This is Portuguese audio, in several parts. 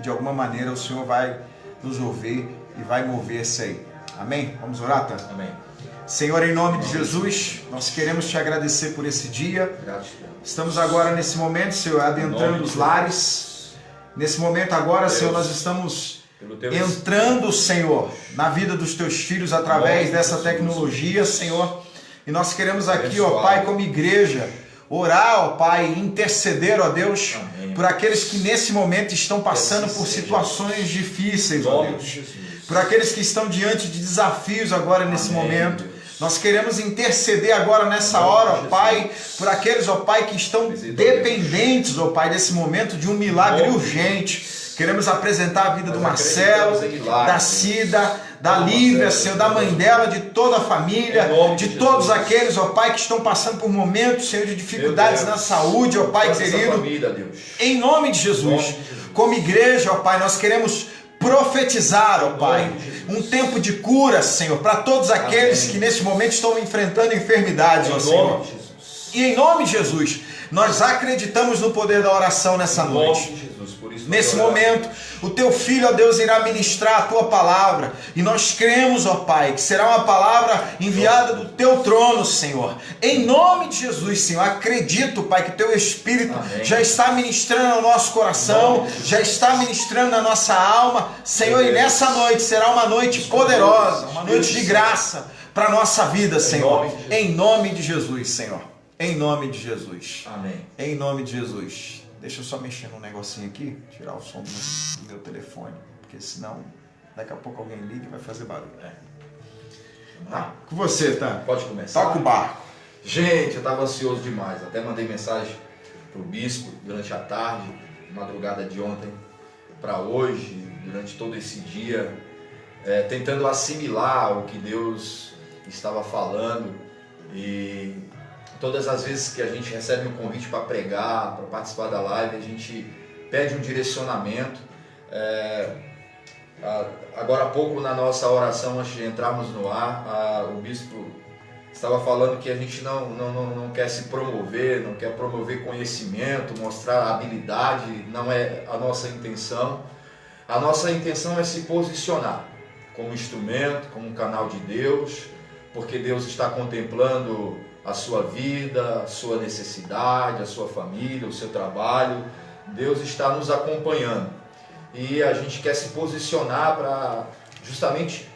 de alguma maneira o Senhor vai nos ouvir e vai mover-se aí. Amém? Vamos orar, tá? Amém. Senhor, em nome de Jesus, nós queremos te agradecer por esse dia. Estamos agora nesse momento, Senhor, adentrando os lares. Nesse momento agora, Senhor, nós estamos entrando, Senhor, na vida dos teus filhos através dessa tecnologia, Senhor. E nós queremos aqui, ó Pai, como igreja, orar, ó Pai, interceder, ó Deus, por aqueles que nesse momento estão passando por situações difíceis, ó Deus. Por aqueles que estão diante de desafios agora nesse momento. Nós queremos interceder agora nessa hora, ó Pai, por aqueles, ó Pai, que estão dependentes, ó Pai, desse momento de um milagre urgente. Queremos apresentar a vida do Marcelo, da Cida, da Lívia, Senhor, da mãe dela, de toda a família, de todos aqueles, ó Pai, que estão passando por momentos, Senhor, de dificuldades na saúde, ó Pai querido. Em nome de Jesus, como igreja, ó Pai, nós queremos profetizar, ó Pai, um tempo de cura, Senhor, para todos aqueles que nesse momento estão enfrentando enfermidades, ó Senhor. E em nome de Jesus, nós acreditamos no poder da oração nessa noite. Nesse momento, o teu filho, ó Deus, irá ministrar a tua palavra. E nós cremos, ó Pai, que será uma palavra enviada do teu trono, Senhor. Em nome de Jesus, Senhor, acredito, Pai, que o teu Espírito já está ministrando ao nosso coração, já está ministrando na nossa alma, Senhor. E nessa noite será uma noite poderosa, uma noite de graça para a nossa vida, Senhor. Em nome de Jesus, Senhor. Em nome de Jesus. Amém. Em nome de Jesus. Deixa eu só mexer num negocinho aqui, tirar o som do meu telefone, porque senão daqui a pouco alguém liga e vai fazer barulho. Com você, tá? Pode começar. Toca o barco. Gente, eu estava ansioso demais. Até mandei mensagem para o bispo durante a tarde, madrugada de ontem para hoje, durante todo esse dia, tentando assimilar o que Deus estava falando. E todas as vezes que a gente recebe um convite para pregar, para participar da live, a gente pede um direcionamento. Agora há pouco, na nossa oração, antes de entrarmos no ar, o bispo estava falando que a gente não quer se promover, não quer promover conhecimento, mostrar habilidade, não é a nossa intenção. A nossa intenção é se posicionar como instrumento, como um canal de Deus, porque Deus está contemplando a sua vida, a sua necessidade, a sua família, o seu trabalho. Deus está nos acompanhando e a gente quer se posicionar para justamente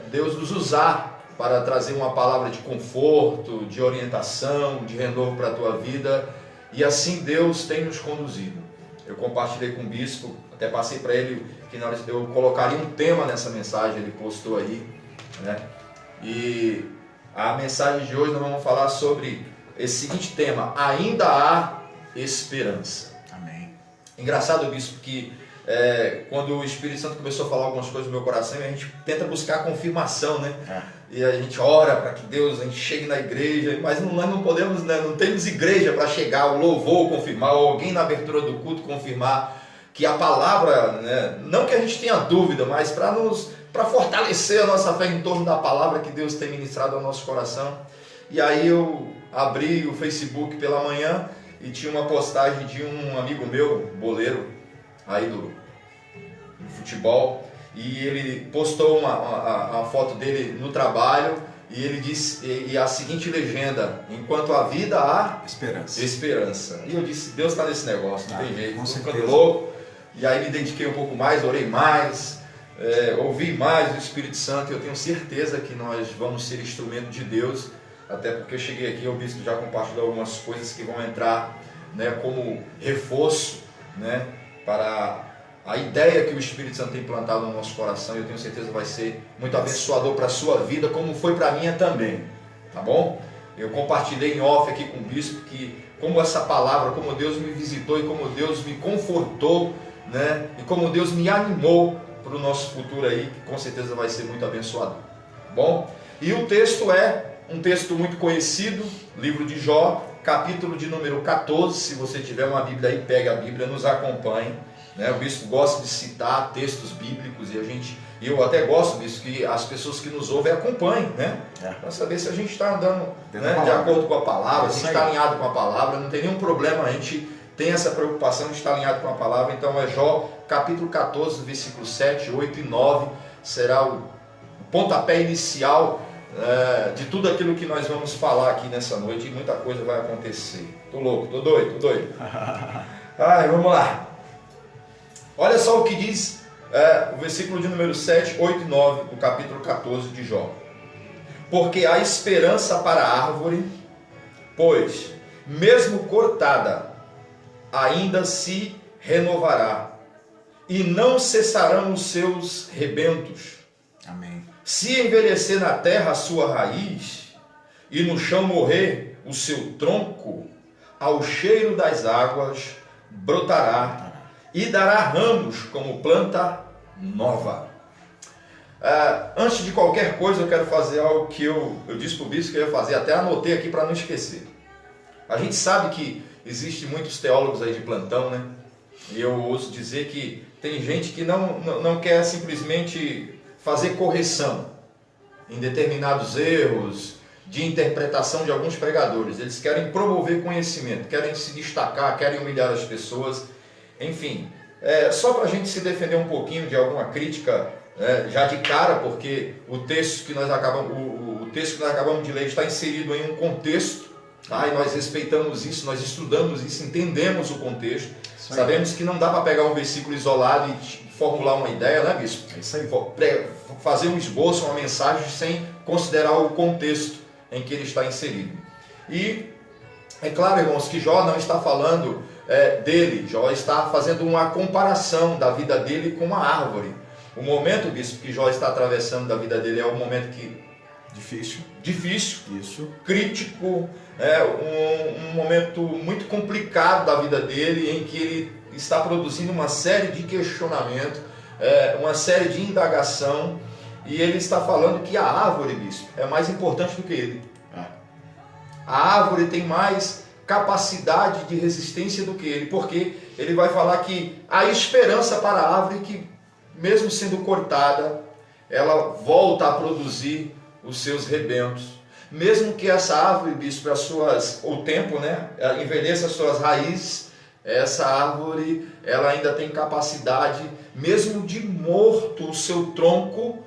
Deus nos usar para trazer uma palavra de conforto, de orientação, de renovo para a tua vida, e assim Deus tem nos conduzido. Eu compartilhei com o bispo, até passei para ele que eu colocaria um tema nessa mensagem, ele postou aí, né? E a mensagem de hoje nós vamos falar sobre esse seguinte tema: ainda há esperança. Amém. Engraçado, bispo, que quando o Espírito Santo começou a falar algumas coisas no meu coração, a gente tenta buscar a confirmação, né? E a gente ora para que a gente chegue na igreja, mas nós não podemos, né? Não temos igreja para chegar, o louvor confirmar, ou alguém na abertura do culto confirmar que a palavra, né? Não que a gente tenha dúvida, mas para fortalecer a nossa fé em torno da palavra que Deus tem ministrado ao nosso coração. E aí eu abri o Facebook pela manhã e tinha uma postagem de um amigo meu, boleiro, aí do futebol, e ele postou uma foto dele no trabalho, e ele disse, e a seguinte legenda: enquanto a vida há esperança. E eu disse, Deus está nesse negócio, não tem jeito, estou ficando louco. E aí me dediquei um pouco mais, orei mais, ouvi mais do Espírito Santo, e eu tenho certeza que nós vamos ser instrumento de Deus, até porque eu cheguei aqui, o bispo já compartilhou algumas coisas que vão entrar, né, como reforço, né, para a ideia que o Espírito Santo tem plantado no nosso coração. E eu tenho certeza que vai ser muito abençoador para a sua vida, como foi para a minha também, tá bom? Eu compartilhei em off aqui com o bispo que como essa palavra, como Deus me visitou e como Deus me confortou, né, e como Deus me animou para o nosso futuro aí, que com certeza vai ser muito abençoador. Bom, e o texto é um texto muito conhecido, livro de Jó, capítulo de número 14. Se você tiver uma Bíblia aí, pegue a Bíblia, nos acompanhe, né? O bispo gosta de citar textos bíblicos, e eu até gosto disso, que as pessoas que nos ouvem acompanhem, né? Para saber se a gente está andando, né, de acordo com a palavra, se a gente está alinhado com a palavra. Não tem nenhum problema, a gente tem essa preocupação de estar alinhado com a palavra. Então é Jó capítulo 14, versículos 7, 8 e 9, será o pontapé inicial de tudo aquilo que nós vamos falar aqui nessa noite, e muita coisa vai acontecer. Tô louco, tô doido. Ai, vamos lá. Olha só o que diz o versículo de número 7, 8 e 9 do capítulo 14 de Jó. Porque há esperança para a árvore, pois, mesmo cortada, ainda se renovará, e não cessarão os seus rebentos. Amém. Se envelhecer na terra a sua raiz, e no chão morrer o seu tronco, ao cheiro das águas brotará, e dará ramos como planta nova. Antes de qualquer coisa, eu quero fazer algo que eu disse para o bispo que eu ia fazer, até anotei aqui para não esquecer. A gente sabe que existem muitos teólogos aí de plantão, né? E eu ouso dizer que tem gente que não quer simplesmente fazer correção em determinados erros de interpretação de alguns pregadores. Eles querem promover conhecimento, querem se destacar, querem humilhar as pessoas. Enfim, só para a gente se defender um pouquinho de alguma crítica, já de cara, porque o texto que nós acabamos de ler está inserido em um contexto, tá? E nós respeitamos isso, nós estudamos isso, entendemos o contexto. Sabemos que não dá para pegar um versículo isolado e formular uma ideia, né, bispo? Isso aí. Fazer um esboço, uma mensagem sem considerar o contexto em que ele está inserido. E é claro, irmãos, que Jó não está falando dele. Jó está fazendo uma comparação da vida dele com uma árvore. O momento, bispo, que Jó está atravessando da vida dele é um momento difícil, isso, crítico, um momento muito complicado da vida dele, em que ele está produzindo uma série de questionamentos, uma série de indagação, e ele está falando que a árvore, bispo, é mais importante do que ele. A árvore tem mais capacidade de resistência do que ele, porque ele vai falar que há esperança para a árvore que, mesmo sendo cortada, ela volta a produzir os seus rebentos. Mesmo que essa árvore, bispo, o tempo, envelheça as suas raízes, essa árvore, ela ainda tem capacidade, mesmo de morto o seu tronco,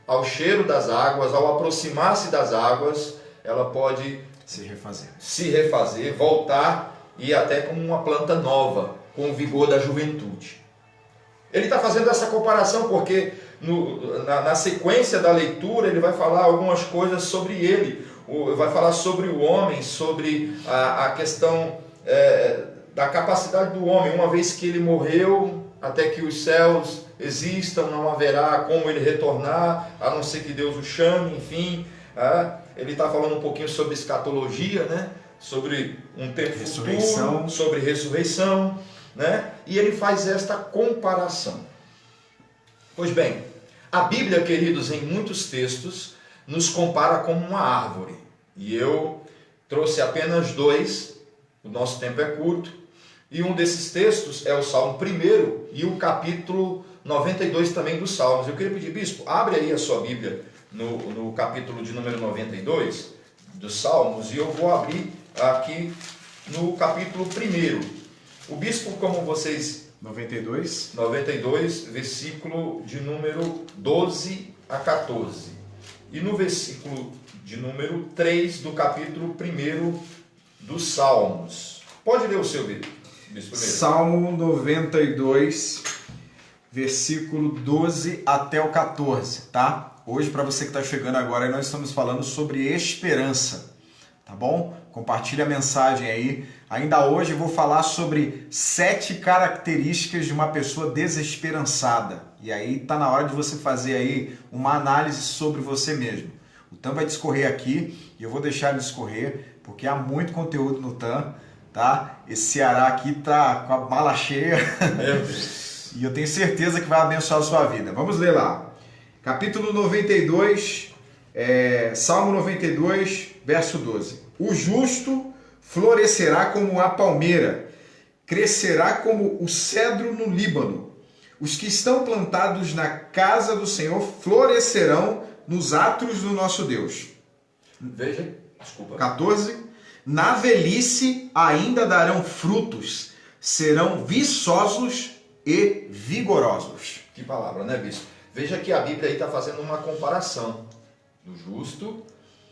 ao cheiro das águas, ao aproximar-se das águas, ela pode se refazer, voltar e até como uma planta nova, com o vigor da juventude. Ele está fazendo essa comparação porque na sequência da leitura ele vai falar algumas coisas sobre ele, vai falar sobre o homem, sobre a questão da capacidade do homem. Uma vez que ele morreu, até que os céus existam, não haverá como ele retornar, a não ser que Deus o chame, enfim. Ele está falando um pouquinho sobre escatologia, né? Sobre um tempo futuro, sobre ressurreição, né? E ele faz esta comparação. Pois bem, a Bíblia, queridos, em muitos textos, nos compara como uma árvore. E eu trouxe apenas 2, o nosso tempo é curto, e um desses textos é o Salmo 1 e o capítulo 92 também dos Salmos. Eu queria pedir, bispo, abre aí a sua Bíblia no capítulo de número 92 dos Salmos, e eu vou abrir aqui no capítulo 1. O bispo, como vocês... 92, versículo de número 12 a 14. E no versículo de número 3 do capítulo 1 dos Salmos. Pode ler o seu, bispo? Salmo 92, versículo 12 até o 14, tá? Hoje, para você que está chegando agora, nós estamos falando sobre esperança, tá bom? Compartilha a mensagem aí. Ainda hoje eu vou falar sobre 7 características de uma pessoa desesperançada. E aí tá na hora de você fazer aí uma análise sobre você mesmo. O TAM vai discorrer aqui e eu vou deixar ele discorrer porque há muito conteúdo no TAM, tá? Esse Ceará aqui tá com a mala cheia. E eu tenho certeza que vai abençoar a sua vida. Vamos ler lá. Capítulo 92, Salmo 92, verso 12. O justo florescerá como a palmeira, crescerá como o cedro no Líbano. Os que estão plantados na casa do Senhor florescerão nos átrios do nosso Deus. Veja, desculpa. 14. Na velhice ainda darão frutos, serão viçosos e vigorosos. Que palavra, né, bispo? Veja que a Bíblia aí está fazendo uma comparação do justo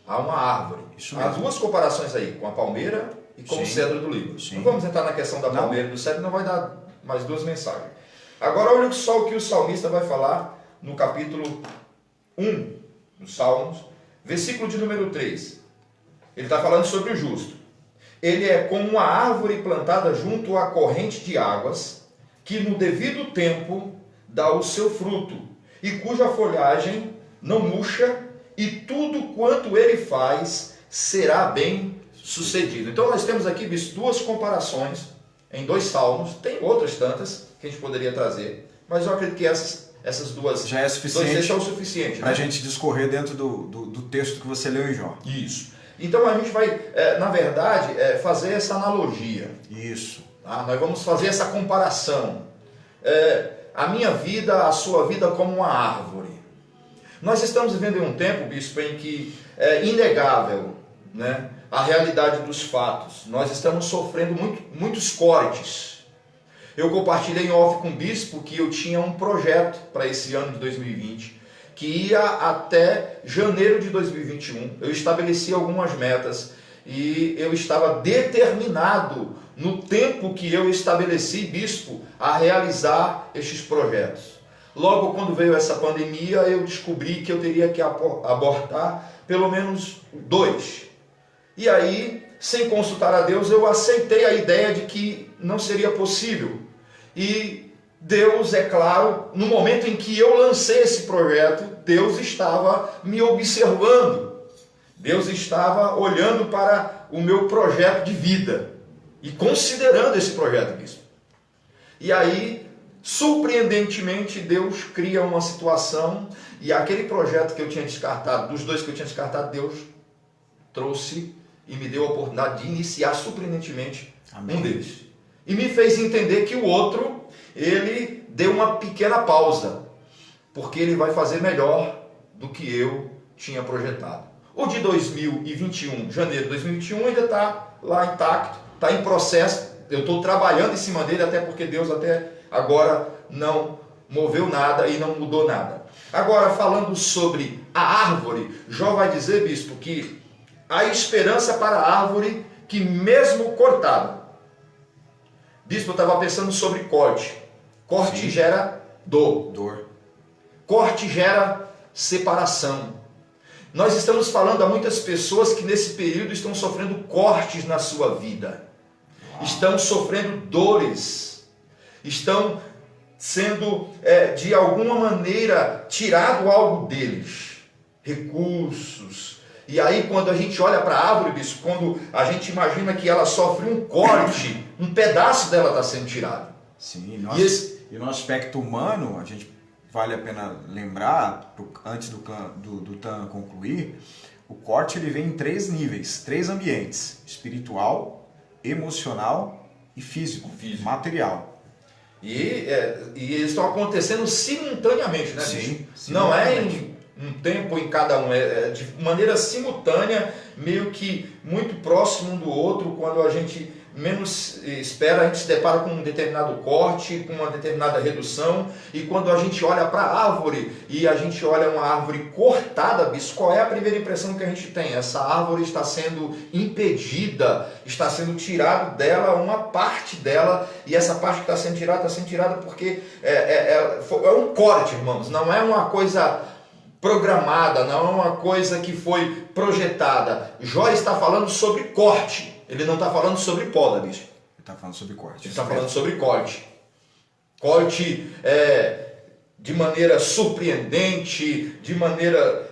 a uma árvore. Isso Há mesmo. duas comparações aí, com a palmeira e com o cedro do Líbano. Sim. Não vamos entrar na questão da palmeira e do cedro, não vai dar mais duas mensagens. Agora olha só o que o salmista vai falar no capítulo 1 dos Salmos, versículo de número 3. Ele está falando sobre o justo. Ele é como uma árvore plantada junto à corrente de águas, que no devido tempo dá o seu fruto, e cuja folhagem não murcha, e tudo quanto ele faz será bem sucedido. Então nós temos aqui visto duas comparações em dois salmos, tem outras tantas que a gente poderia trazer, mas eu acredito que essas duas já é suficiente é o suficiente para a gente discorrer dentro do texto que você leu em Jó. Isso. Então a gente vai, na verdade, fazer essa analogia. Isso. Tá? Nós vamos fazer essa comparação. A minha vida, a sua vida como uma árvore. Nós estamos vivendo em um tempo, bispo, em que é inegável, né, a realidade dos fatos. Nós estamos sofrendo muitos cortes. Eu compartilhei em off com o bispo que eu tinha um projeto para esse ano de 2020, que ia até janeiro de 2021. Eu estabeleci algumas metas e eu estava determinado no tempo que eu estabeleci, bispo, a realizar estes projetos. Logo quando veio essa pandemia, eu descobri que eu teria que abortar pelo menos 2. E aí, sem consultar a Deus, eu aceitei a ideia de que não seria possível. E Deus, é claro, no momento em que eu lancei esse projeto, Deus estava me observando. Deus estava olhando para o meu projeto de vida e considerando esse projeto, bispo. E aí, surpreendentemente, Deus cria uma situação e aquele projeto que eu tinha descartado, dos 2 que eu tinha descartado, Deus trouxe e me deu a oportunidade de iniciar surpreendentemente um deles. E me fez entender que o outro, ele deu uma pequena pausa, porque ele vai fazer melhor do que eu tinha projetado. O de 2021, janeiro de 2021, ainda está lá intacto, está em processo. Eu estou trabalhando em cima dele, até porque Deus até agora não moveu nada e não mudou nada. Agora, falando sobre a árvore, Jó vai dizer, bispo, que há esperança para a árvore que mesmo cortada. Bispo, eu estava pensando sobre corte. Corte Sim. gera dor. Corte gera separação. Nós estamos falando a muitas pessoas que nesse período estão sofrendo cortes na sua vida. Estão sofrendo dores. Estão sendo, de alguma maneira, tirado algo deles. Recursos. E aí, quando a gente olha para a árvore, bispo, quando a gente imagina que ela sofre um corte, um pedaço dela está sendo tirado. Sim, e no aspecto humano, a gente vale a pena lembrar, antes do Tan concluir, o corte ele vem em 3 níveis, 3 ambientes: espiritual, emocional e físico. Material. E eles estão acontecendo simultaneamente, né? Sim. Não é em um tempo em cada um, é de maneira simultânea, meio que muito próximo um do outro. Quando a gente menos espera, a gente se depara com um determinado corte, com uma determinada redução. E quando a gente olha para a árvore e a gente olha uma árvore cortada, bispo, qual é a primeira impressão que a gente tem? Essa árvore está sendo impedida, está sendo tirado dela uma parte dela, e essa parte que está sendo tirada porque é um corte, irmãos, não é uma coisa programada, não é uma coisa que foi projetada. Jó está falando sobre corte. Ele não está falando sobre poda, bicho. Ele está falando sobre corte. Ele está falando sobre corte. Corte de maneira surpreendente, de maneira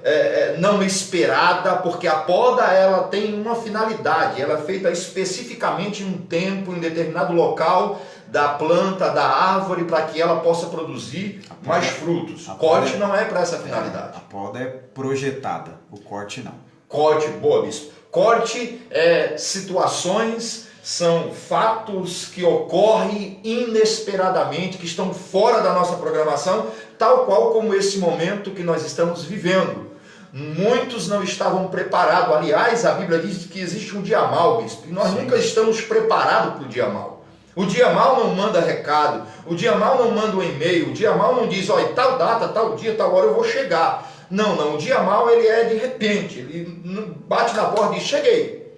não esperada, porque a poda ela tem uma finalidade. Ela é feita especificamente em um tempo, em determinado local da planta, da árvore, para que ela possa produzir mais frutos. Corte não é para essa finalidade. A poda é projetada, o corte não. Corte, boa, bispo. Corte é situações, são fatos que ocorrem inesperadamente, que estão fora da nossa programação, tal qual como esse momento que nós estamos vivendo. Muitos não estavam preparados. Aliás, a Bíblia diz que existe um dia mau, bispo, e nós nunca estamos preparados para o dia mau. O dia mal não manda recado, o dia mal não manda um e-mail, o dia mal não diz, olha, tal data, tal dia, tal hora eu vou chegar. Não, o dia mal ele é de repente, ele bate na porta e diz, cheguei.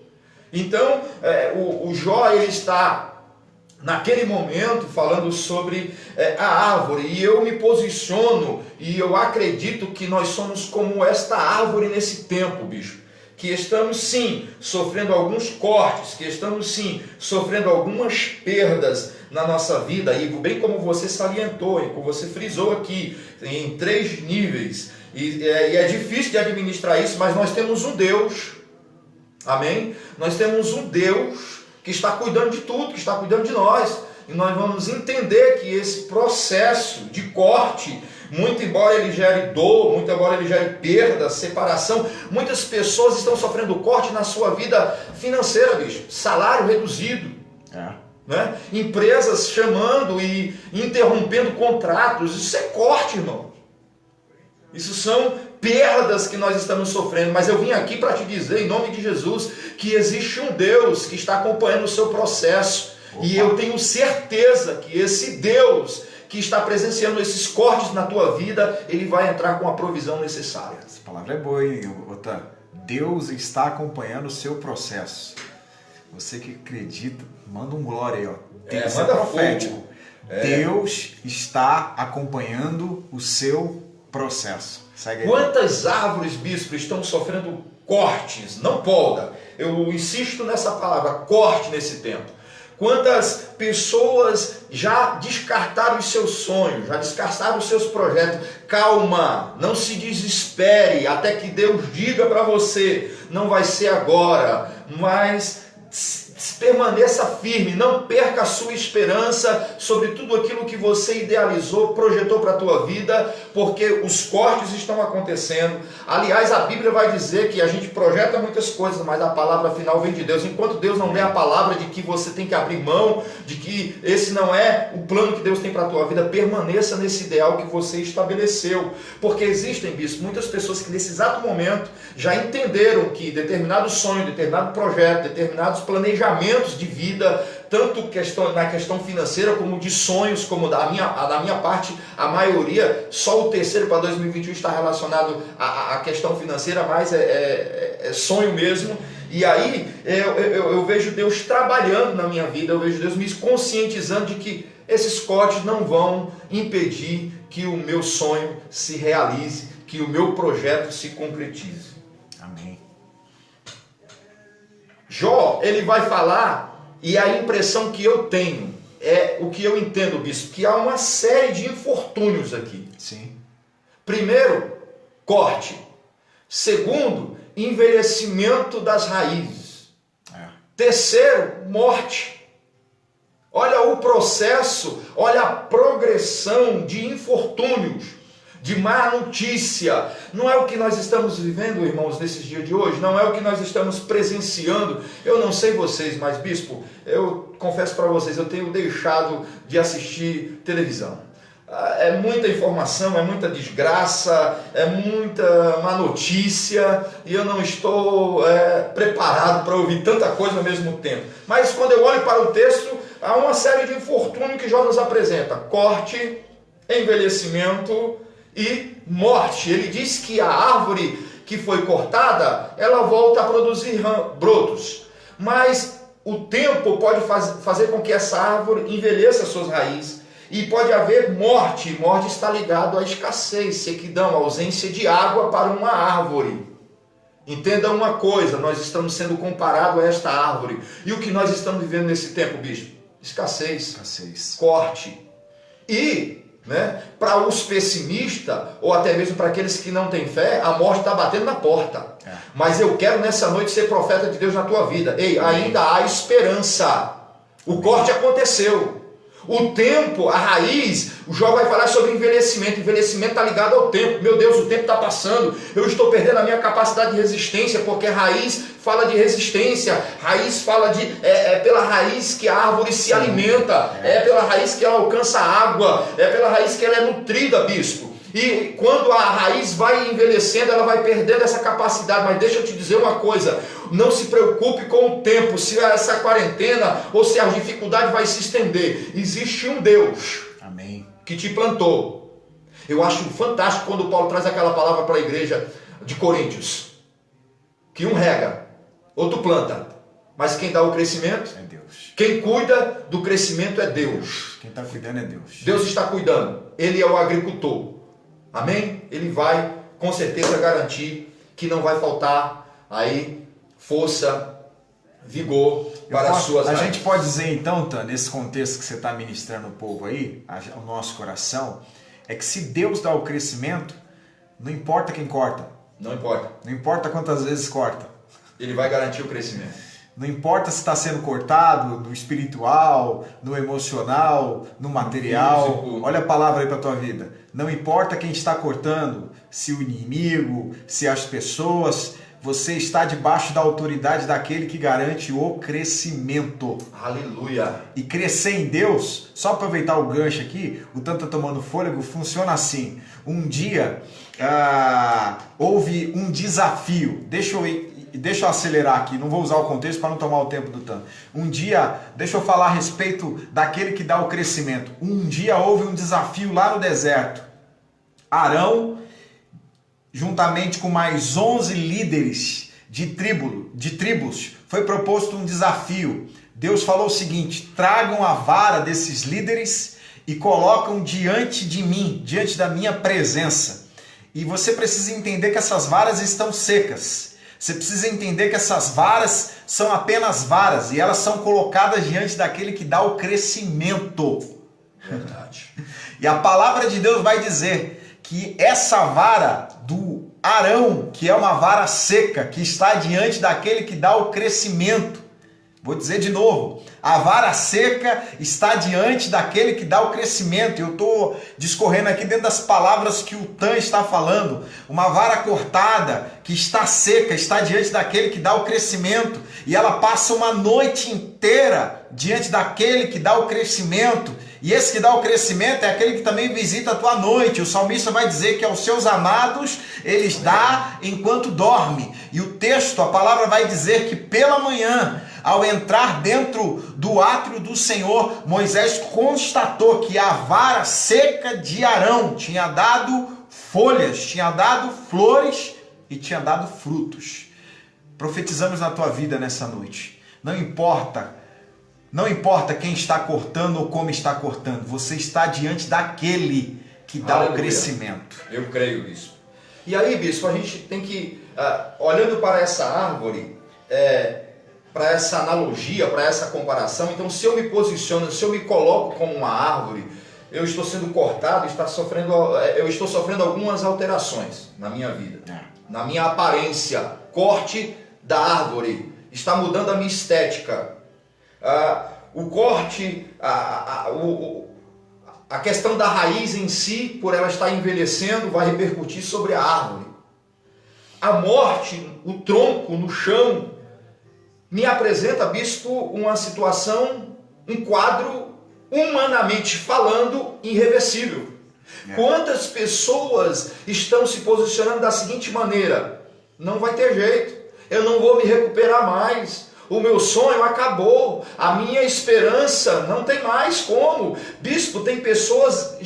Então, o Jó, ele está naquele momento falando sobre a árvore, e eu me posiciono, e eu acredito que nós somos como esta árvore nesse tempo, bicho. Que estamos sim sofrendo alguns cortes, que estamos sim sofrendo algumas perdas na nossa vida, e bem como você salientou, e como você frisou aqui, em 3 níveis, e é difícil de administrar isso, mas nós temos um Deus, amém? Nós temos um Deus que está cuidando de tudo, que está cuidando de nós, e nós vamos entender que esse processo de corte, muito embora ele gere dor, muito embora ele gere perda, separação, muitas pessoas estão sofrendo corte na sua vida financeira, bicho. Salário reduzido. Né? Empresas chamando e interrompendo contratos. Isso é corte, irmão. Isso são perdas que nós estamos sofrendo. Mas eu vim aqui para te dizer, em nome de Jesus, que existe um Deus que está acompanhando o seu processo. Opa. E eu tenho certeza que esse Deus que está presenciando esses cortes na tua vida, ele vai entrar com a provisão necessária. Essa palavra é boa, hein, Otan? Deus está acompanhando o seu processo. Você que acredita, manda um glória aí, ó. Tem que ser profético. Deus está acompanhando o seu processo. Segue aí. Quantas árvores, bispo, estão sofrendo cortes? Não poda. Eu insisto nessa palavra, corte nesse tempo. Quantas pessoas já descartaram os seus sonhos, já descartaram os seus projetos? Calma, não se desespere, até que Deus diga para você, não vai ser agora, mas permaneça firme, não perca a sua esperança sobre tudo aquilo que você idealizou, projetou para a tua vida, porque os cortes estão acontecendo. Aliás, a Bíblia vai dizer que a gente projeta muitas coisas, mas a palavra final vem de Deus. Enquanto Deus não der a palavra de que você tem que abrir mão, de que esse não é o plano que Deus tem para a tua vida, permaneça nesse ideal que você estabeleceu. Porque existem, bispo, muitas pessoas que nesse exato momento já entenderam que determinado sonho, determinado projeto, determinados planejamentos de vida, tanto na questão financeira como de sonhos, como da minha parte, a maioria, só o terceiro para 2021 está relacionado à questão financeira, mas é sonho mesmo. E aí eu vejo Deus trabalhando na minha vida, eu vejo Deus me conscientizando de que esses cortes não vão impedir que o meu sonho se realize, que o meu projeto se concretize. Amém. Jó, ele vai falar, e a impressão que eu tenho, é o que eu entendo, bispo, que há uma série de infortúnios aqui. Sim. Primeiro, corte. Segundo, envelhecimento das raízes. Terceiro, morte. Olha o processo, olha a progressão de infortúnios, de má notícia. Não é o que nós estamos vivendo, irmãos, nesses dias de hoje, não é o que nós estamos presenciando. Eu não sei vocês, mas bispo, eu confesso para vocês, eu tenho deixado de assistir televisão. É muita informação, é muita desgraça, é muita má notícia, e eu não estou preparado para ouvir tanta coisa ao mesmo tempo. Mas quando eu olho para o texto, há uma série de infortúnios que Jó nos apresenta: corte, envelhecimento e morte. Ele diz que a árvore que foi cortada, ela volta a produzir brotos, mas o tempo pode fazer com que essa árvore envelheça suas raízes, e pode haver morte. Morte está ligado à escassez, sequidão, ausência de água para uma árvore. Entenda uma coisa, nós estamos sendo comparados a esta árvore, e o que nós estamos vivendo nesse tempo, bispo? Escassez. Corte. E para os pessimistas, ou até mesmo para aqueles que não têm fé, a morte está batendo na porta. Mas eu quero nessa noite ser profeta de Deus na tua vida. Ei, ainda há esperança. O corte aconteceu. O tempo, a raiz, o Jó vai falar sobre envelhecimento. Envelhecimento está ligado ao tempo. Meu Deus, o tempo está passando. Eu estou perdendo a minha capacidade de resistência, porque a raiz fala de resistência, raiz fala de pela raiz que a árvore se alimenta, é pela raiz que ela alcança água, é pela raiz que ela é nutrida, bispo. E quando a raiz vai envelhecendo, ela vai perdendo essa capacidade. Mas deixa eu te dizer uma coisa, não se preocupe com o tempo, se essa quarentena ou se a dificuldade vai se estender. Existe um Deus, amém, que te plantou. Eu acho fantástico quando Paulo traz aquela palavra para a igreja de Coríntios, que um rega, outro planta, mas quem dá o crescimento é Deus. Quem cuida do crescimento é Deus. Quem está cuidando é Deus. Deus está cuidando, Ele é o agricultor. Amém? Ele vai com certeza garantir que não vai faltar aí força, vigor para as suas raízes. A gente pode dizer então, Tan, nesse contexto que você está ministrando o povo aí, o nosso coração, é que se Deus dá o crescimento, não importa quem corta. Não importa. Não importa quantas vezes corta. Ele vai garantir o crescimento. Não importa se está sendo cortado no espiritual, no emocional, no material. Físico. Olha a palavra aí para a tua vida. Não importa quem está cortando, se o inimigo, se as pessoas, você está debaixo da autoridade daquele que garante o crescimento. Aleluia. E crescer em Deus, só aproveitar o gancho aqui, o tanto tomando fôlego, funciona assim. Um dia houve um desafio. Deixa eu acelerar aqui, não vou usar o contexto para não tomar o tempo do tanto. Um dia, deixa eu falar a respeito daquele que dá o crescimento. Um dia houve um desafio lá no deserto. Arão, juntamente com mais 11 líderes de tribos, foi proposto um desafio. Deus falou o seguinte: tragam a vara desses líderes e colocam diante de mim, diante da minha presença. E você precisa entender que essas varas estão secas. Você precisa entender que essas varas são apenas varas e elas são colocadas diante daquele que dá o crescimento. Verdade. E a palavra de Deus vai dizer que essa vara do Arão, que é uma vara seca, que está diante daquele que dá o crescimento. Vou dizer de novo, a vara seca está diante daquele que dá o crescimento. Eu estou discorrendo aqui dentro das palavras que o Tan está falando. Uma vara cortada, que está seca, está diante daquele que dá o crescimento. E ela passa uma noite inteira diante daquele que dá o crescimento. E esse que dá o crescimento é aquele que também visita a tua noite. O salmista vai dizer que aos seus amados eles dá enquanto dorme. E o texto, a palavra vai dizer que pela manhã, ao entrar dentro do átrio do Senhor, Moisés constatou que a vara seca de Arão tinha dado folhas, tinha dado flores e tinha dado frutos. Profetizamos na tua vida nessa noite. Não importa quem está cortando ou como está cortando, você está diante daquele que dá Aleluia. O crescimento. Eu creio nisso. E aí, bispo, a gente tem que, olhando para essa árvore, para essa analogia, para essa comparação, então se eu me posiciono, se eu me coloco como uma árvore, eu estou sendo cortado, eu estou sofrendo algumas alterações na minha vida, na minha aparência. Corte da árvore está mudando a minha estética. O corte, a questão da raiz em si, por ela estar envelhecendo, vai repercutir sobre a árvore. A morte, o tronco no chão, me apresenta, bispo, uma situação, um quadro, humanamente falando, irreversível. Quantas pessoas estão se posicionando da seguinte maneira: não vai ter jeito, eu não vou me recuperar mais. O meu sonho acabou, a minha esperança não tem mais como. Bispo, tem pessoas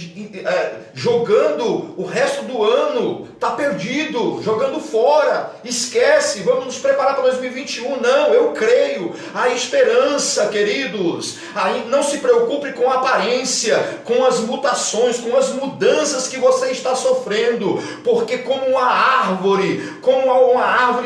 jogando o resto do ano, está perdido, jogando fora, esquece, vamos nos preparar para 2021. Não, eu creio, a esperança, queridos. Aí não se preocupe com a aparência, com as mutações, com as mudanças que você está sofrendo, porque como uma árvore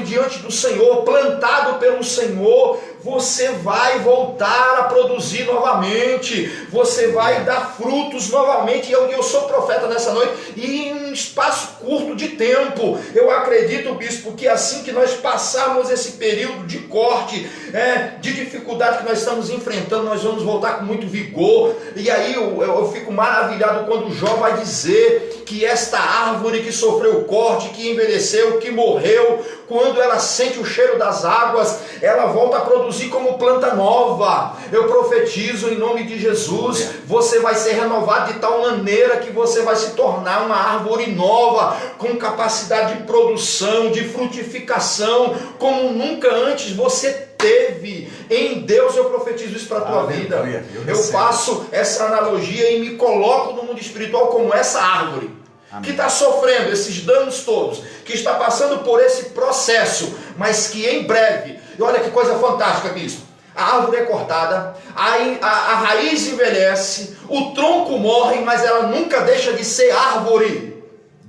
diante do Senhor, plantado pelo Senhor, você vai voltar a produzir novamente, você vai dar frutos novamente. E eu sou profeta nessa noite, e em um espaço curto de tempo, eu acredito, bispo, que assim que nós passarmos esse período de corte, de dificuldade que nós estamos enfrentando, nós vamos voltar com muito vigor. E aí eu fico maravilhado quando Jó vai dizer que esta árvore que sofreu corte, que envelheceu, que morreu, quando ela sente o cheiro das águas, ela volta a produzir como planta nova. Eu profetizo em nome de Jesus, você vai ser renovado de tal maneira que você vai se tornar uma árvore nova, com capacidade de produção, de frutificação, como nunca antes você teve. Em Deus eu profetizo isso para a tua vida. Eu faço essa analogia e me coloco no mundo espiritual como essa árvore. Amém. Que está sofrendo esses danos todos, que está passando por esse processo, mas que em breve, e olha que coisa fantástica, bispo, a árvore é cortada, a raiz envelhece, o tronco morre, mas ela nunca deixa de ser árvore.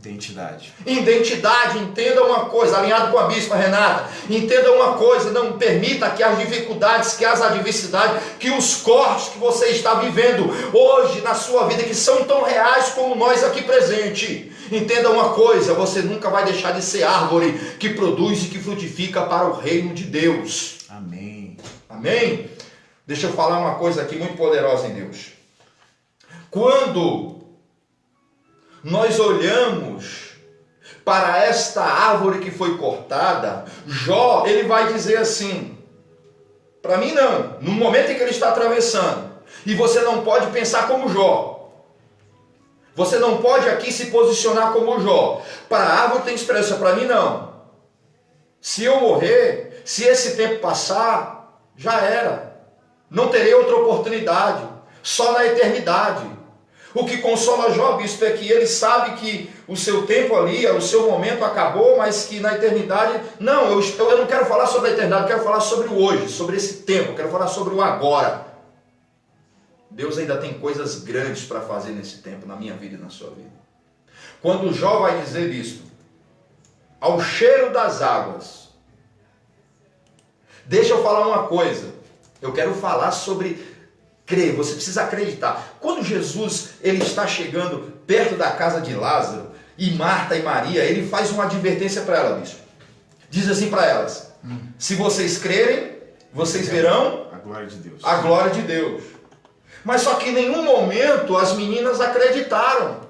Identidade, entenda uma coisa, alinhado com a bispa Renata, entenda uma coisa, não permita que as dificuldades, que as adversidades, que os cortes que você está vivendo hoje na sua vida, que são tão reais como nós aqui presentes, entenda uma coisa, você nunca vai deixar de ser árvore que produz e que frutifica para o reino de Deus. Amém. Amém? Deixa eu falar uma coisa aqui muito poderosa em Deus. Quando nós olhamos para esta árvore que foi cortada, Jó, ele vai dizer assim, para mim não, no momento em que ele está atravessando, e você não pode pensar como Jó, você não pode aqui se posicionar como Jó, para a árvore tem esperança, para mim não, se eu morrer, se esse tempo passar, já era, não terei outra oportunidade, só na eternidade. O que consola Jó, bispo, é que ele sabe que o seu tempo ali, o seu momento acabou, mas que na eternidade... Não, eu não quero falar sobre a eternidade, eu quero falar sobre o hoje, sobre esse tempo, eu quero falar sobre o agora. Deus ainda tem coisas grandes para fazer nesse tempo, na minha vida e na sua vida. Quando Jó vai dizer, bispo, ao cheiro das águas, deixa eu falar uma coisa, eu quero falar sobre... Crer, você precisa acreditar. Quando Jesus ele está chegando perto da casa de Lázaro, e Marta e Maria, ele faz uma advertência para elas, bispo. Diz assim para elas, se vocês crerem, vocês verão a glória de Deus. A glória de Deus. Mas só que em nenhum momento as meninas acreditaram.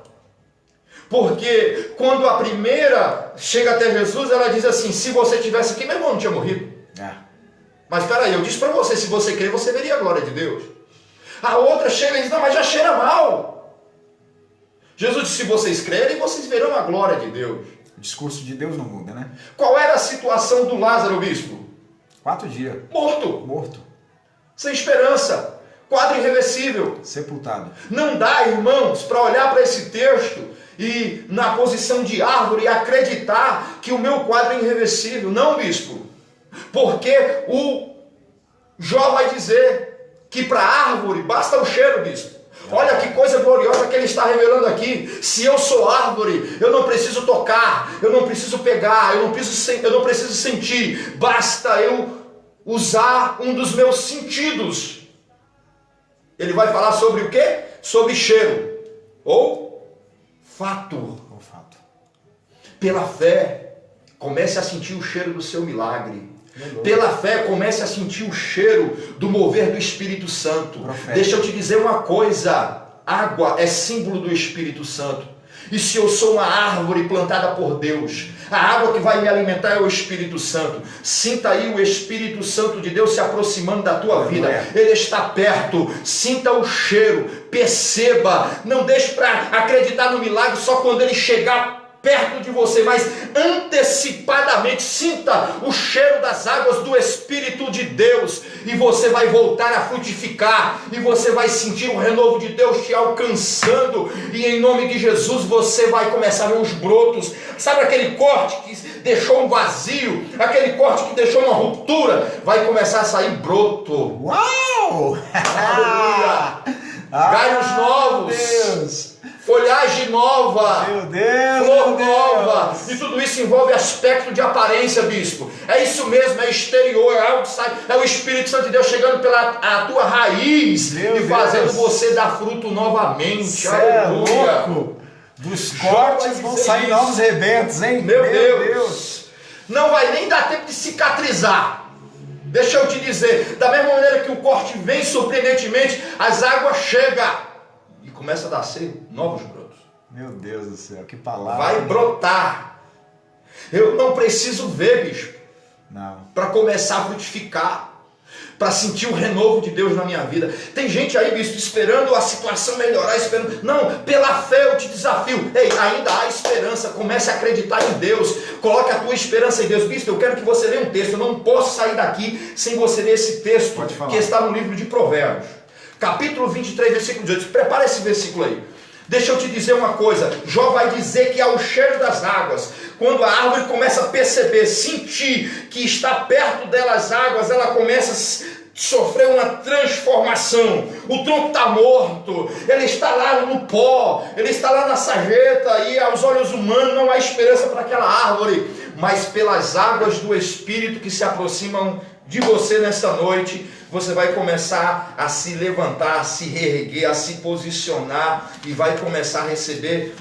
Porque quando a primeira chega até Jesus, ela diz assim, se você estivesse aqui, meu irmão não tinha morrido. Mas espera aí, eu disse para você, se você crer, você veria a glória de Deus. A outra chega e diz, não, mas já cheira mal. Jesus disse, se vocês crerem, vocês verão a glória de Deus. O discurso de Deus não muda, né? Qual era a situação do Lázaro, bispo? 4 dias. Morto. Sem esperança. Quadro irreversível. Sepultado. Não dá, irmãos, para olhar para esse texto e na posição de árvore e acreditar que o meu quadro é irreversível. Não, bispo. Porque o Jó vai dizer que para a árvore basta o cheiro, bispo. Olha que coisa gloriosa que ele está revelando aqui. Se eu sou árvore, eu não preciso tocar, eu não preciso pegar, eu não preciso sentir. Basta eu usar um dos meus sentidos. Ele vai falar sobre o quê? Sobre cheiro. Ou fato. Pela fé, comece a sentir o cheiro do seu milagre. Pela fé, comece a sentir o cheiro do mover do Espírito Santo. Deixa eu te dizer uma coisa, água é símbolo do Espírito Santo. E se eu sou uma árvore plantada por Deus, a água que vai me alimentar é o Espírito Santo. Sinta aí o Espírito Santo de Deus se aproximando da tua vida. Ele está perto, sinta o cheiro, perceba. Não deixe para acreditar no milagre só quando ele chegar perto de você, mas antecipadamente sinta o cheiro das águas do Espírito de Deus, e você vai voltar a frutificar, e você vai sentir o renovo de Deus te alcançando, e em nome de Jesus você vai começar a ver os brotos. Sabe aquele corte que deixou um vazio, aquele corte que deixou uma ruptura, vai começar a sair broto. Uau! Aleluia! Galhos novos. Deus. Folhagem nova, meu Deus, flor meu Deus. nova, fala. E tudo isso envolve aspecto de aparência, bispo. É isso mesmo, é exterior, é outside. É o Espírito Santo de Deus chegando pela a tua raiz e fazendo você dar fruto novamente. Cê é louco. Dos cortes vão sair novos rebentos, hein? Meu Deus. Não vai nem dar tempo de cicatrizar. Deixa eu te dizer, da mesma maneira que o corte vem surpreendentemente, as águas chegam e começa a nascer novos brotos. Meu Deus do céu, que palavra. Vai brotar. Eu não preciso ver, bispo, para começar a frutificar, para sentir o renovo de Deus na minha vida. Tem gente aí, bispo, esperando a situação melhorar, esperando. Não, pela fé eu te desafio. Ei, ainda há esperança. Comece a acreditar em Deus. Coloque a tua esperança em Deus. Bispo, eu quero que você leia um texto. Eu não posso sair daqui sem você ler esse texto que está no livro de Provérbios. Capítulo 23, versículo 18. Prepara esse versículo aí. Deixa eu te dizer uma coisa. Jó vai dizer que ao cheiro das águas, quando a árvore começa a perceber, sentir que está perto dela as águas, ela começa a sofrer uma transformação. O tronco está morto, ele está lá no pó, ele está lá na sarjeta, e aos olhos humanos não há esperança para aquela árvore, mas pelas águas do Espírito que se aproximam de você nessa noite, você vai começar a se levantar, a se reerguer, a se posicionar, e vai começar a receber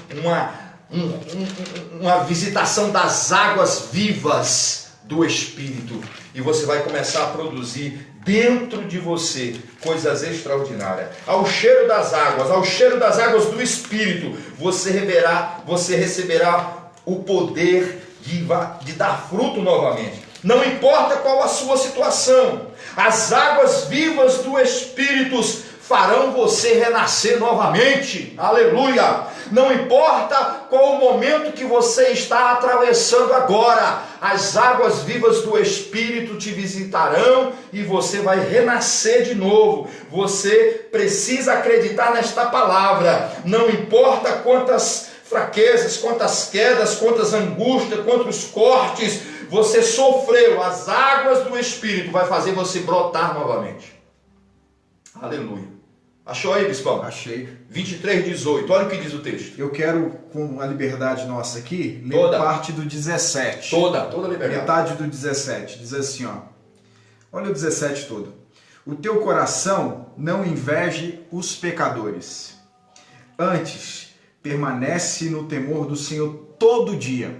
uma visitação das águas vivas do Espírito, e você vai começar a produzir dentro de você coisas extraordinárias. Ao cheiro das águas do Espírito, você receberá o poder de dar fruto novamente. Não importa qual a sua situação, as águas vivas do Espírito farão você renascer novamente. Aleluia! Não importa qual o momento que você está atravessando agora, as águas vivas do Espírito te visitarão e você vai renascer de novo. Você precisa acreditar nesta palavra. Não importa quantas fraquezas, quantas quedas, quantas angústias, quantos cortes você sofreu, as águas do Espírito vai fazer você brotar novamente. Aleluia. Achou aí, bispão? Achei. 23:18, olha o que diz o texto. Eu quero, com a liberdade nossa aqui, ler parte do 17. Toda liberdade. Metade do 17. Diz assim, ó. Olha o 17 todo. O teu coração não inveje os pecadores. Antes, permanece no temor do Senhor todo dia,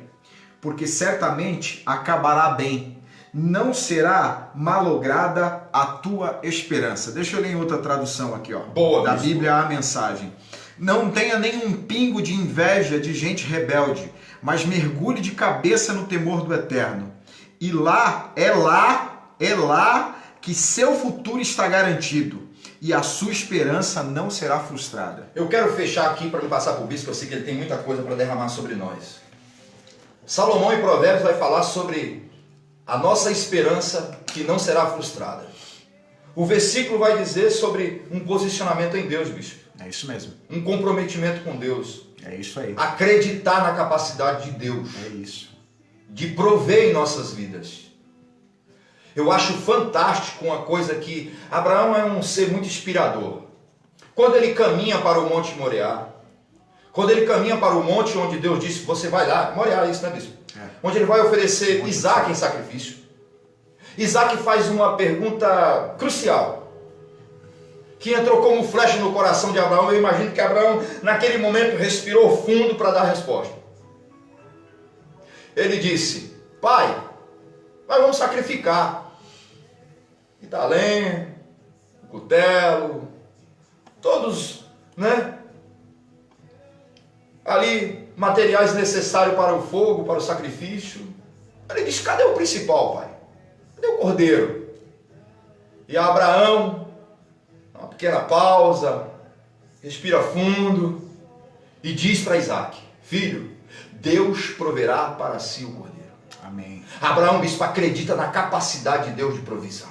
porque certamente acabará bem. Não será malograda a tua esperança. Deixa eu ler em outra tradução aqui, ó. Boa, da Bíblia, a mensagem. Não tenha nenhum pingo de inveja de gente rebelde, mas mergulhe de cabeça no temor do Eterno. E é lá que seu futuro está garantido e a sua esperança não será frustrada. Eu quero fechar aqui para me passar por bispo, que eu sei que ele tem muita coisa para derramar sobre nós. Salomão em Provérbios vai falar sobre a nossa esperança que não será frustrada. O versículo vai dizer sobre um posicionamento em Deus, bispo. É isso mesmo. Um comprometimento com Deus. É isso aí. Acreditar na capacidade de Deus. É isso. De prover em nossas vidas. Eu acho fantástico uma coisa que Abraão é um ser muito inspirador. Quando ele caminha para o Monte Moriá, quando ele caminha para o monte onde Deus disse, você vai lá, Moriá, isso, né, bispo? Onde ele vai oferecer Isaac em sacrifício. Isaac faz uma pergunta crucial, que entrou como flecha no coração de Abraão. Eu imagino que Abraão, naquele momento, respirou fundo para dar a resposta. Ele disse, pai, nós vamos sacrificar. E dá lenha, o cutelo, todos, né? Ali, materiais necessários para o fogo, para o sacrifício. Ele disse, cadê o principal, pai? Cadê o cordeiro? E Abraão, uma pequena pausa, respira fundo e diz para Isaac, filho, Deus proverá para si o cordeiro. Amém. Abraão, bispo, acredita na capacidade de Deus de provisão.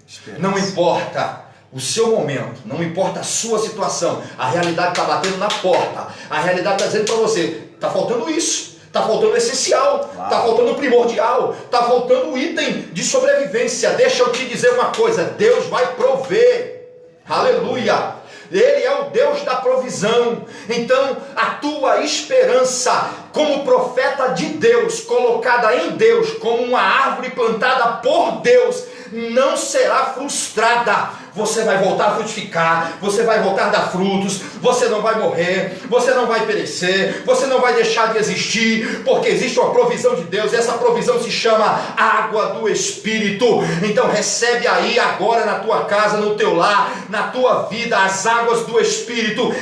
Esperança. Não importa o seu momento, não importa a sua situação, a realidade está batendo na porta, a realidade está dizendo para você, está faltando isso, está faltando o essencial, está faltando o primordial, está faltando o item de sobrevivência. Deixa eu te dizer uma coisa, Deus vai prover, aleluia. Ele é o Deus da provisão. Então a tua esperança como profeta de Deus, colocada em Deus, como uma árvore plantada por Deus, não será frustrada. Você vai voltar a frutificar, você vai voltar a dar frutos, você não vai morrer, você não vai perecer, você não vai deixar de existir, porque existe uma provisão de Deus, e essa provisão se chama água do Espírito. Então recebe aí agora na tua casa, no teu lar, na tua vida, as águas do Espírito,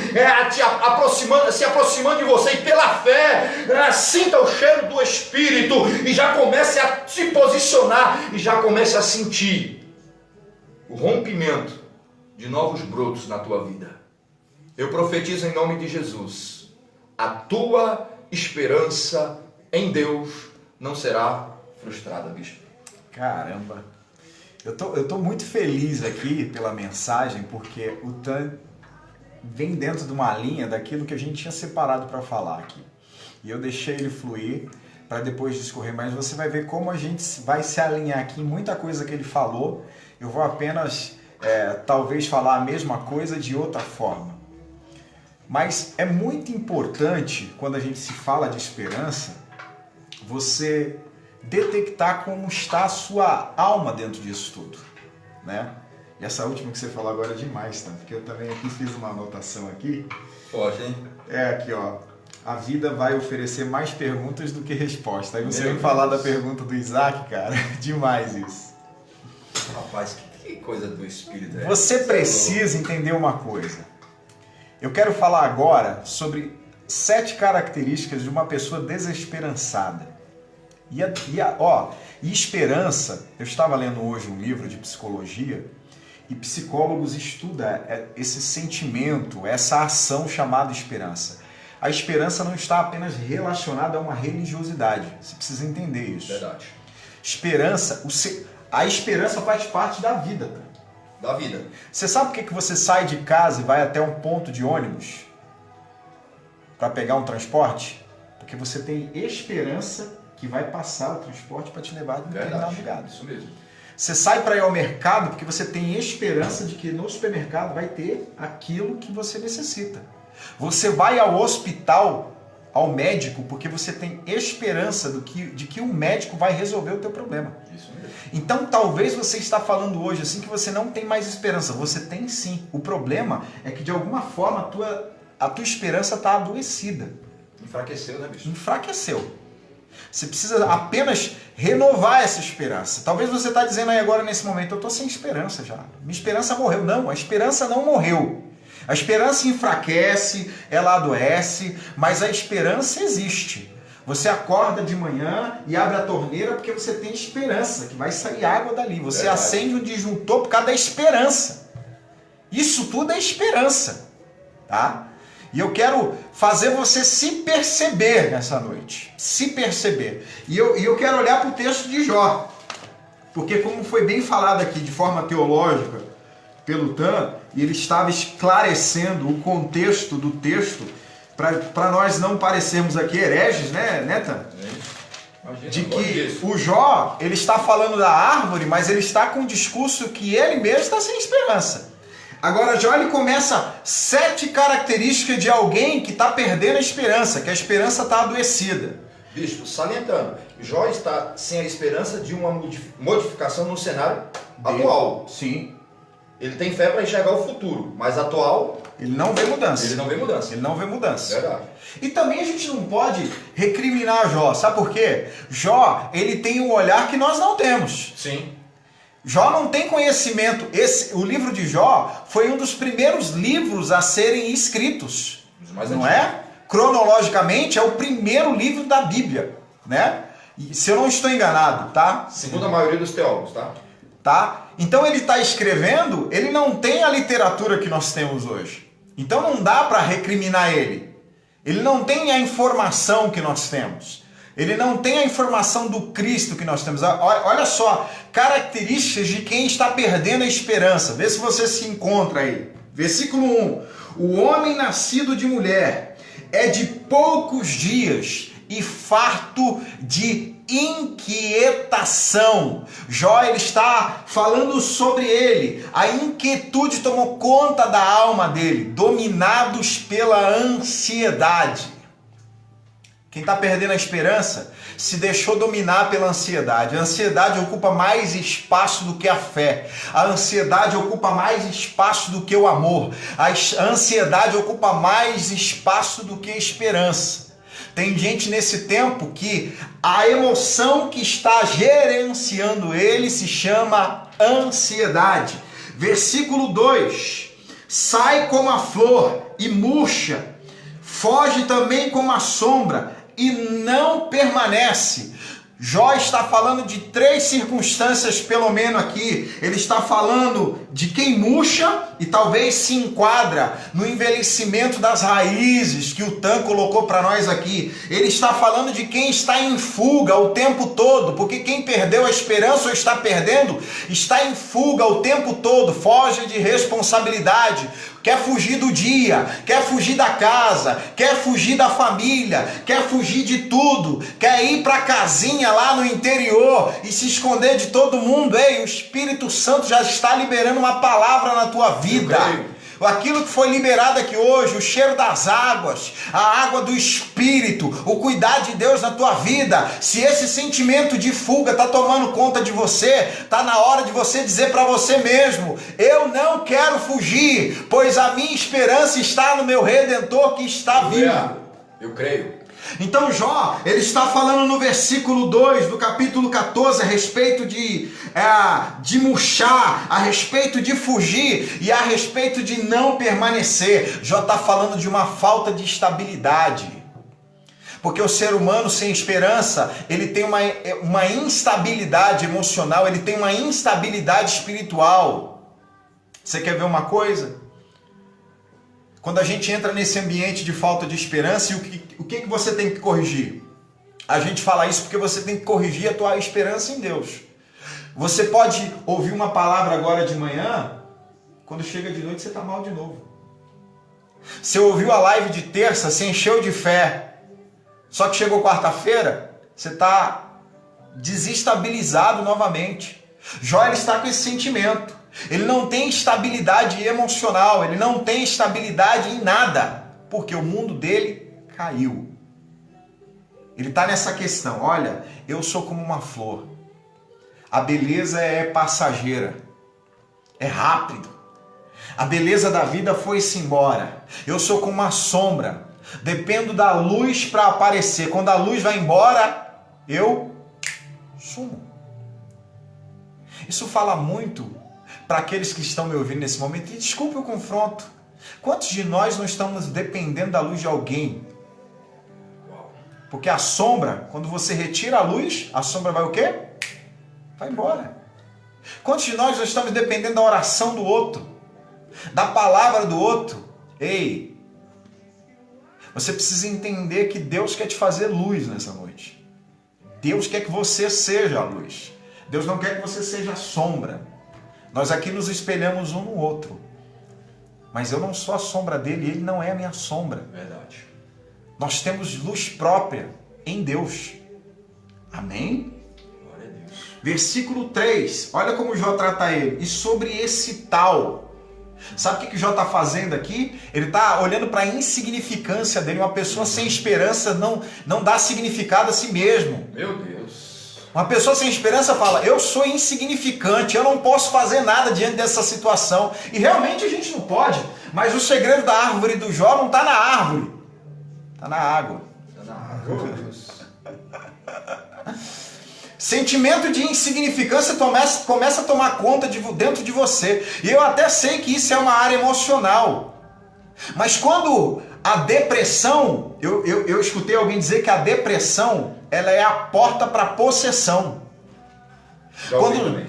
se aproximando de você, e pela fé, sinta o cheiro do Espírito, e já comece a se posicionar, e já comece a sentir o rompimento de novos brotos na tua vida. Eu profetizo em nome de Jesus, a tua esperança em Deus não será frustrada, bispo. Caramba, eu tô muito feliz aqui pela mensagem, porque o Tan vem dentro de uma linha daquilo que a gente tinha separado para falar aqui. E eu deixei ele fluir para depois discorrer, mas você vai ver como a gente vai se alinhar aqui em muita coisa que ele falou. Eu vou apenas, talvez, falar a mesma coisa de outra forma. Mas é muito importante, quando a gente se fala de esperança, você detectar como está a sua alma dentro disso tudo, né? E essa última que você falou agora é demais, tá? Porque eu também aqui fiz uma anotação aqui. Pode, hein? Aqui, ó. A vida vai oferecer mais perguntas do que respostas. Aí você vem falar da pergunta do Isaac, cara. Demais isso. Rapaz, que coisa do Espírito é? Você precisa entender uma coisa. Eu quero falar agora sobre 7 características de uma pessoa desesperançada. E esperança, eu estava lendo hoje um livro de psicologia, e psicólogos estudam esse sentimento, essa ação chamada esperança. A esperança não está apenas relacionada a uma religiosidade. Você precisa entender isso. Verdade. A esperança faz parte da vida. Da vida. Você sabe por que você sai de casa e vai até um ponto de ônibus para pegar um transporte? Porque você tem esperança que vai passar o transporte para te levar de um determinado lugar. Isso mesmo. Você sai para ir ao mercado porque você tem esperança de que no supermercado vai ter aquilo que você necessita. Você vai ao hospital, ao médico, porque você tem esperança de que o médico vai resolver o teu problema. Isso mesmo. Então talvez você está falando hoje assim que você não tem mais esperança. Você tem sim. O problema é que de alguma forma a tua esperança está adoecida. Enfraqueceu, né, bicho? Enfraqueceu. Você precisa apenas renovar essa esperança. Talvez você está dizendo aí agora nesse momento, eu estou sem esperança já. Minha esperança morreu. Não, a esperança não morreu. A esperança enfraquece, ela adoece, mas a esperança existe. Você acorda de manhã e abre a torneira porque você tem esperança que vai sair água dali. Você acende um disjuntor por causa da esperança. Isso tudo é esperança, tá? E eu quero fazer você se perceber nessa noite. Se perceber. E eu quero olhar para o texto de Jó. Porque como foi bem falado aqui de forma teológica pelo Tan, e ele estava esclarecendo o contexto do texto para nós não parecermos aqui hereges, né Tan? De que o Jó, ele está falando da árvore, mas ele está com um discurso que ele mesmo está sem esperança. Agora, Jó, ele começa 7 características de alguém que está perdendo a esperança, que a esperança está adoecida. Bispo, salientando, Jó está sem a esperança de uma modificação no cenário atual. Sim. Ele tem fé para enxergar o futuro, mas atual... Ele não vê mudança. Ele não vê mudança. Ele não vê mudança. Verdade. E também a gente não pode recriminar Jó, sabe por quê? Jó, ele tem um olhar que nós não temos. Sim. Jó não tem conhecimento. O livro de Jó foi um dos primeiros livros a serem escritos. Não é? Cronologicamente, é o primeiro livro da Bíblia, né? E, se eu não estou enganado, tá? Segundo a maioria dos teólogos, tá? Tá? Então ele está escrevendo, ele não tem a literatura que nós temos hoje. Então não dá para recriminar ele. Ele não tem a informação que nós temos. Ele não tem a informação do Cristo que nós temos. Olha só, características de quem está perdendo a esperança. Vê se você se encontra aí. Versículo 1. O homem nascido de mulher é de poucos dias e farto de inquietação. Jó, ele está falando sobre ele. A inquietude tomou conta da alma dele, dominados pela ansiedade. Quem está perdendo a esperança se deixou dominar pela ansiedade. A ansiedade ocupa mais espaço do que a fé. A ansiedade ocupa mais espaço do que o amor. A ansiedade ocupa mais espaço do que a esperança. Tem gente nesse tempo que a emoção que está gerenciando ele se chama ansiedade. Versículo 2: sai como a flor e murcha, foge também como a sombra e não permanece. Jó está falando de 3 circunstâncias, pelo menos aqui. Ele está falando de quem murcha e talvez se enquadra no envelhecimento das raízes que o Tan colocou para nós aqui. Ele está falando de quem está em fuga o tempo todo, porque quem perdeu a esperança ou está perdendo, está em fuga o tempo todo, foge de responsabilidade, quer fugir do dia, quer fugir da casa, quer fugir da família, quer fugir de tudo, quer ir para a casinha lá no interior e se esconder de todo mundo. Ei, o Espírito Santo já está liberando uma palavra na tua vida. Aquilo que foi liberado aqui hoje, o cheiro das águas, a água do Espírito, o cuidar de Deus na tua vida. Se esse sentimento de fuga está tomando conta de você, está na hora de você dizer para você mesmo: eu não quero fugir, pois a minha esperança está no meu Redentor que está vivo. Eu creio. Então Jó, ele está falando no versículo 2 do capítulo 14 a respeito de murchar, a respeito de fugir e a respeito de não permanecer. Jó está falando de uma falta de estabilidade. Porque o ser humano sem esperança, ele tem uma instabilidade emocional, ele tem uma instabilidade espiritual. Você quer ver uma coisa? Quando a gente entra nesse ambiente de falta de esperança, o que você tem que corrigir? A gente fala isso porque você tem que corrigir a tua esperança em Deus. Você pode ouvir uma palavra agora de manhã, quando chega de noite você está mal de novo. Você ouviu a live de terça, se encheu de fé, só que chegou quarta-feira, você está desestabilizado novamente. Jó, ele está com esse sentimento. Ele não tem estabilidade emocional, ele não tem estabilidade em nada, porque o mundo dele caiu. Ele está nessa questão: olha, eu sou como uma flor, a beleza é passageira, é rápido, a beleza da vida foi-se embora. Eu sou como uma sombra, dependo da luz para aparecer. Quando a luz vai embora, eu sumo. Isso fala muito para aqueles que estão me ouvindo nesse momento, e desculpe o confronto. Quantos de nós não estamos dependendo da luz de alguém? Porque a sombra, quando você retira a luz, a sombra vai o quê? Vai embora. Quantos de nós não estamos dependendo da oração do outro, da palavra do outro? Ei, você precisa entender que Deus quer te fazer luz nessa noite. Deus quer que você seja a luz. Deus não quer que você seja a sombra. Nós aqui nos espelhamos um no outro. Mas eu não sou a sombra dele, ele não é a minha sombra. Verdade. Nós temos luz própria em Deus. Amém? Glória a Deus. Versículo 3. Olha como Jó trata ele. E sobre esse tal. Sabe o que Jó está fazendo aqui? Ele está olhando para a insignificância dele. Uma pessoa sem esperança não dá significado a si mesmo. Meu Deus. Uma pessoa sem esperança fala: eu sou insignificante, eu não posso fazer nada diante dessa situação. E realmente a gente não pode. Mas o segredo da árvore do Jó não está na árvore, está na água. Está na água. Sentimento de insignificância começa a tomar conta dentro de você. E eu até sei que isso é uma área emocional. Mas quando a depressão, eu escutei alguém dizer que a depressão, ela é a porta para a possessão.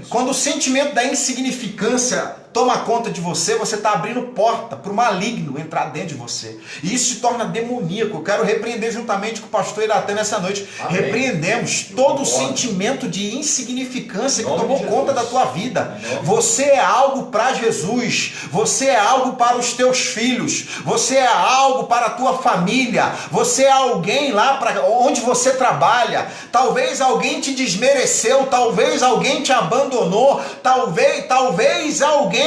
Quando o sentimento da insignificância toma conta de você, você está abrindo porta para o maligno entrar dentro de você. E isso se torna demoníaco. Eu quero repreender juntamente com o pastor Iratã nessa noite. Amém. Repreendemos todo o sentimento de insignificância que tomou conta da tua vida. Você é algo para Jesus. Você é algo para os teus filhos. Você é algo para a tua família. Você é alguém lá para onde você trabalha. Talvez alguém te desmereceu. Talvez alguém te abandonou. Talvez alguém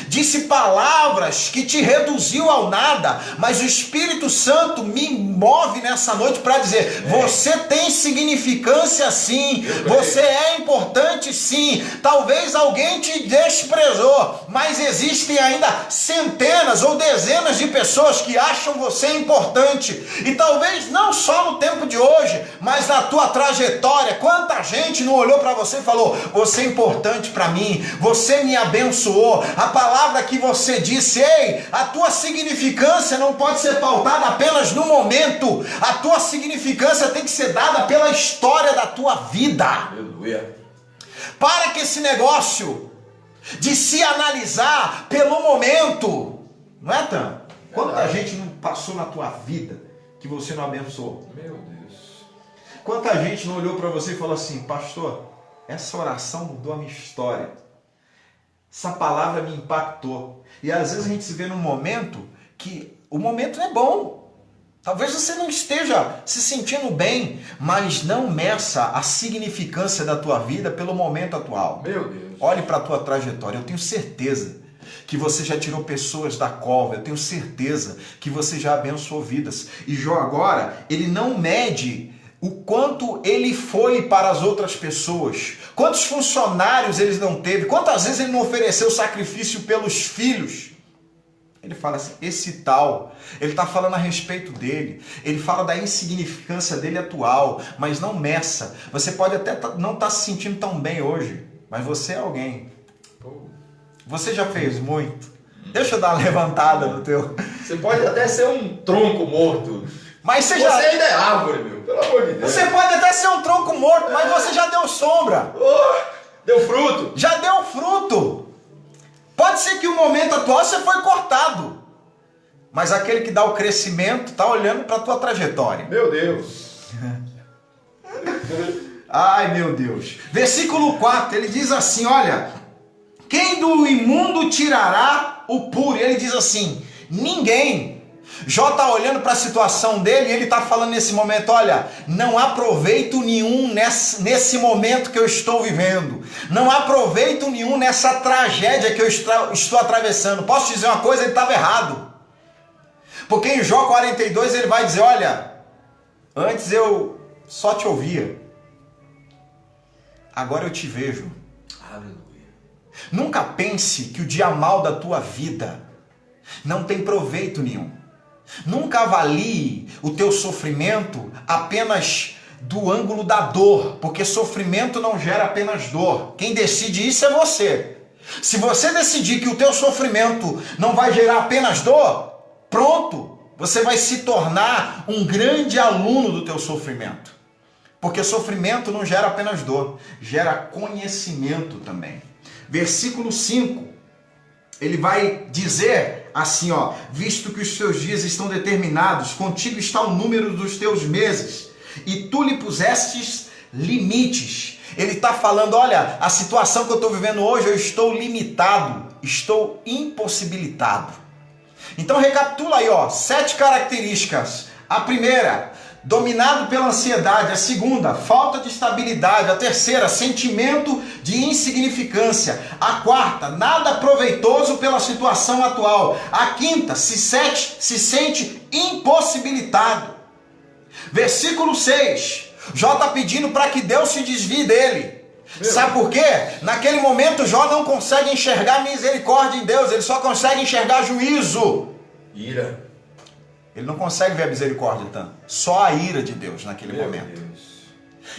disse palavras que te reduziu ao nada. Mas o Espírito Santo me move nessa noite para dizer: você tem significância sim. Você é importante sim. Talvez alguém te desprezou, mas existem ainda centenas ou dezenas de pessoas que acham você importante. E talvez não só no tempo de hoje, mas na tua trajetória. Quanta gente não olhou para você e falou: você é importante para mim, você me abençoou. A palavra que você disse, ei, a tua significância não pode ser pautada apenas no momento. A tua significância tem que ser dada pela história da tua vida. Aleluia. Para que esse negócio de se analisar pelo momento, não é, Tan? Quanta gente não passou na tua vida que você não abençoou? Meu Deus. Quanta gente não olhou para você e falou assim: pastor, essa oração mudou a minha história, essa palavra me impactou. E às vezes a gente se vê num momento que o momento não é bom. Talvez você não esteja se sentindo bem, mas não meça a significância da tua vida pelo momento atual. Meu Deus. Olhe para a tua trajetória. Eu tenho certeza que você já tirou pessoas da cova. Eu tenho certeza que você já abençoou vidas. E Jó agora, ele não mede o quanto ele foi para as outras pessoas, quantos funcionários ele não teve, quantas vezes ele não ofereceu sacrifício pelos filhos. Ele fala assim: esse tal, ele está falando a respeito dele, ele fala da insignificância dele atual, mas não meça. Você pode até não estar se sentindo tão bem hoje, mas você é alguém. Você já fez muito. Deixa eu dar uma levantada no teu... Você pode até ser um tronco morto, mas você ainda é árvore, meu, pelo amor de Deus. Você pode até ser um tronco morto, mas você já deu sombra. Deu fruto. Já deu fruto. Pode ser que o momento atual você foi cortado, mas aquele que dá o crescimento está olhando para a tua trajetória. Meu Deus. Ai, meu Deus. Versículo 4, ele diz assim, olha: quem do imundo tirará o puro? E ele diz assim: ninguém. Jó está olhando para a situação dele e ele está falando nesse momento: olha, não há proveito nenhum nesse momento que eu estou vivendo. Não há proveito nenhum nessa tragédia que eu estou atravessando. Posso te dizer uma coisa? Ele estava errado. Porque em Jó 42 ele vai dizer: olha, antes eu só te ouvia, agora eu te vejo. Aleluia. Nunca pense que o dia mal da tua vida não tem proveito nenhum. Nunca avalie o teu sofrimento apenas do ângulo da dor, porque sofrimento não gera apenas dor. Quem decide isso é você. Se você decidir que o teu sofrimento não vai gerar apenas dor, pronto, você vai se tornar um grande aluno do teu sofrimento. Porque sofrimento não gera apenas dor, gera conhecimento também. Versículo 5, ele vai dizer assim, ó: visto que os teus dias estão determinados, contigo está o número dos teus meses, e tu lhe pusestes limites. Ele está falando: olha, a situação que eu estou vivendo hoje, eu estou limitado, estou impossibilitado. Então recapitula aí, ó, 7 características. A primeira, dominado pela ansiedade. A segunda, falta de estabilidade. A terceira, sentimento de insignificância. A quarta, nada proveitoso pela situação atual. A quinta, se sente impossibilitado. Versículo 6, Jó está pedindo para que Deus se desvie dele. Sabe por quê? Naquele momento Jó não consegue enxergar misericórdia em Deus, ele só consegue enxergar juízo. Ira. Ele não consegue ver a misericórdia tanto. Só a ira de Deus naquele momento. Deus.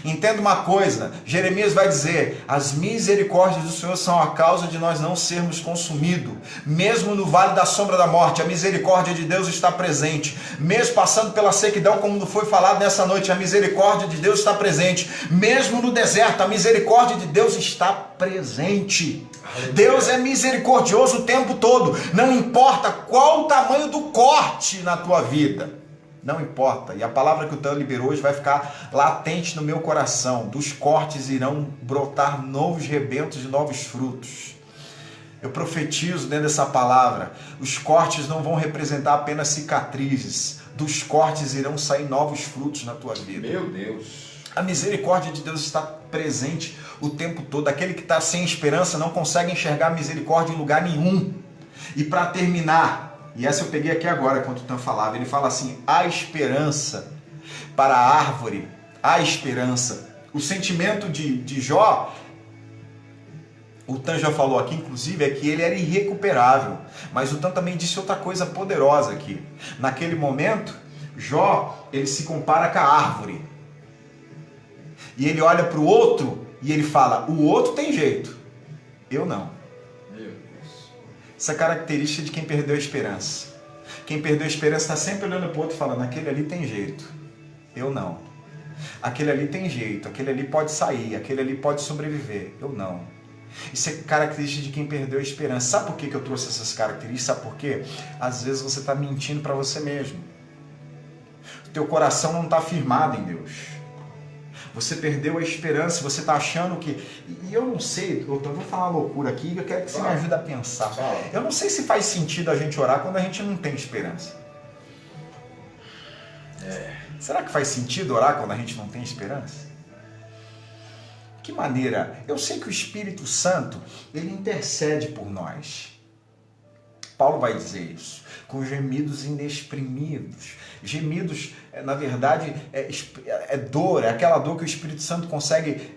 Entenda uma coisa, Jeremias vai dizer: as misericórdias do Senhor são a causa de nós não sermos consumidos. Mesmo no vale da sombra da morte, a misericórdia de Deus está presente. Mesmo passando pela sequidão, como foi falado nessa noite, a misericórdia de Deus está presente. Mesmo no deserto, a misericórdia de Deus está presente. Deus é misericordioso o tempo todo. Não importa qual o tamanho do corte na tua vida. Não importa, e a palavra que o Tão liberou hoje vai ficar latente no meu coração. Dos cortes irão brotar novos rebentos e novos frutos. Eu profetizo dentro dessa palavra, os cortes não vão representar apenas cicatrizes. Dos cortes irão sair novos frutos na tua vida. Meu Deus! A misericórdia de Deus está presente o tempo todo. Aquele que está sem esperança não consegue enxergar a misericórdia em lugar nenhum. E para terminar, e essa eu peguei aqui agora, quando o Tan falava, ele fala assim: há esperança para a árvore, há esperança. O sentimento de Jó, o Tan já falou aqui, inclusive, é que ele era irrecuperável. Mas o Tan também disse outra coisa poderosa aqui. Naquele momento, Jó, ele se compara com a árvore. E ele olha para o outro e ele fala: o outro tem jeito, eu não. Essa característica de quem perdeu a esperança. Quem perdeu a esperança está sempre olhando para o outro e falando: aquele ali tem jeito, eu não. Aquele ali tem jeito, aquele ali pode sair, aquele ali pode sobreviver, eu não. Isso é característica de quem perdeu a esperança. Sabe por que eu trouxe essas características? Sabe por quê? Às vezes você está mentindo para você mesmo. O teu coração não está firmado em Deus. Você perdeu a esperança, você está achando que... E eu não sei, eu vou falar uma loucura aqui, eu quero que você me ajude a pensar. Eu não sei se faz sentido a gente orar quando a gente não tem esperança. Será que faz sentido orar quando a gente não tem esperança? Que maneira? Eu sei que o Espírito Santo, ele intercede por nós. Paulo vai dizer isso, com gemidos inexprimidos. Gemidos, na verdade, é dor, é aquela dor que o Espírito Santo consegue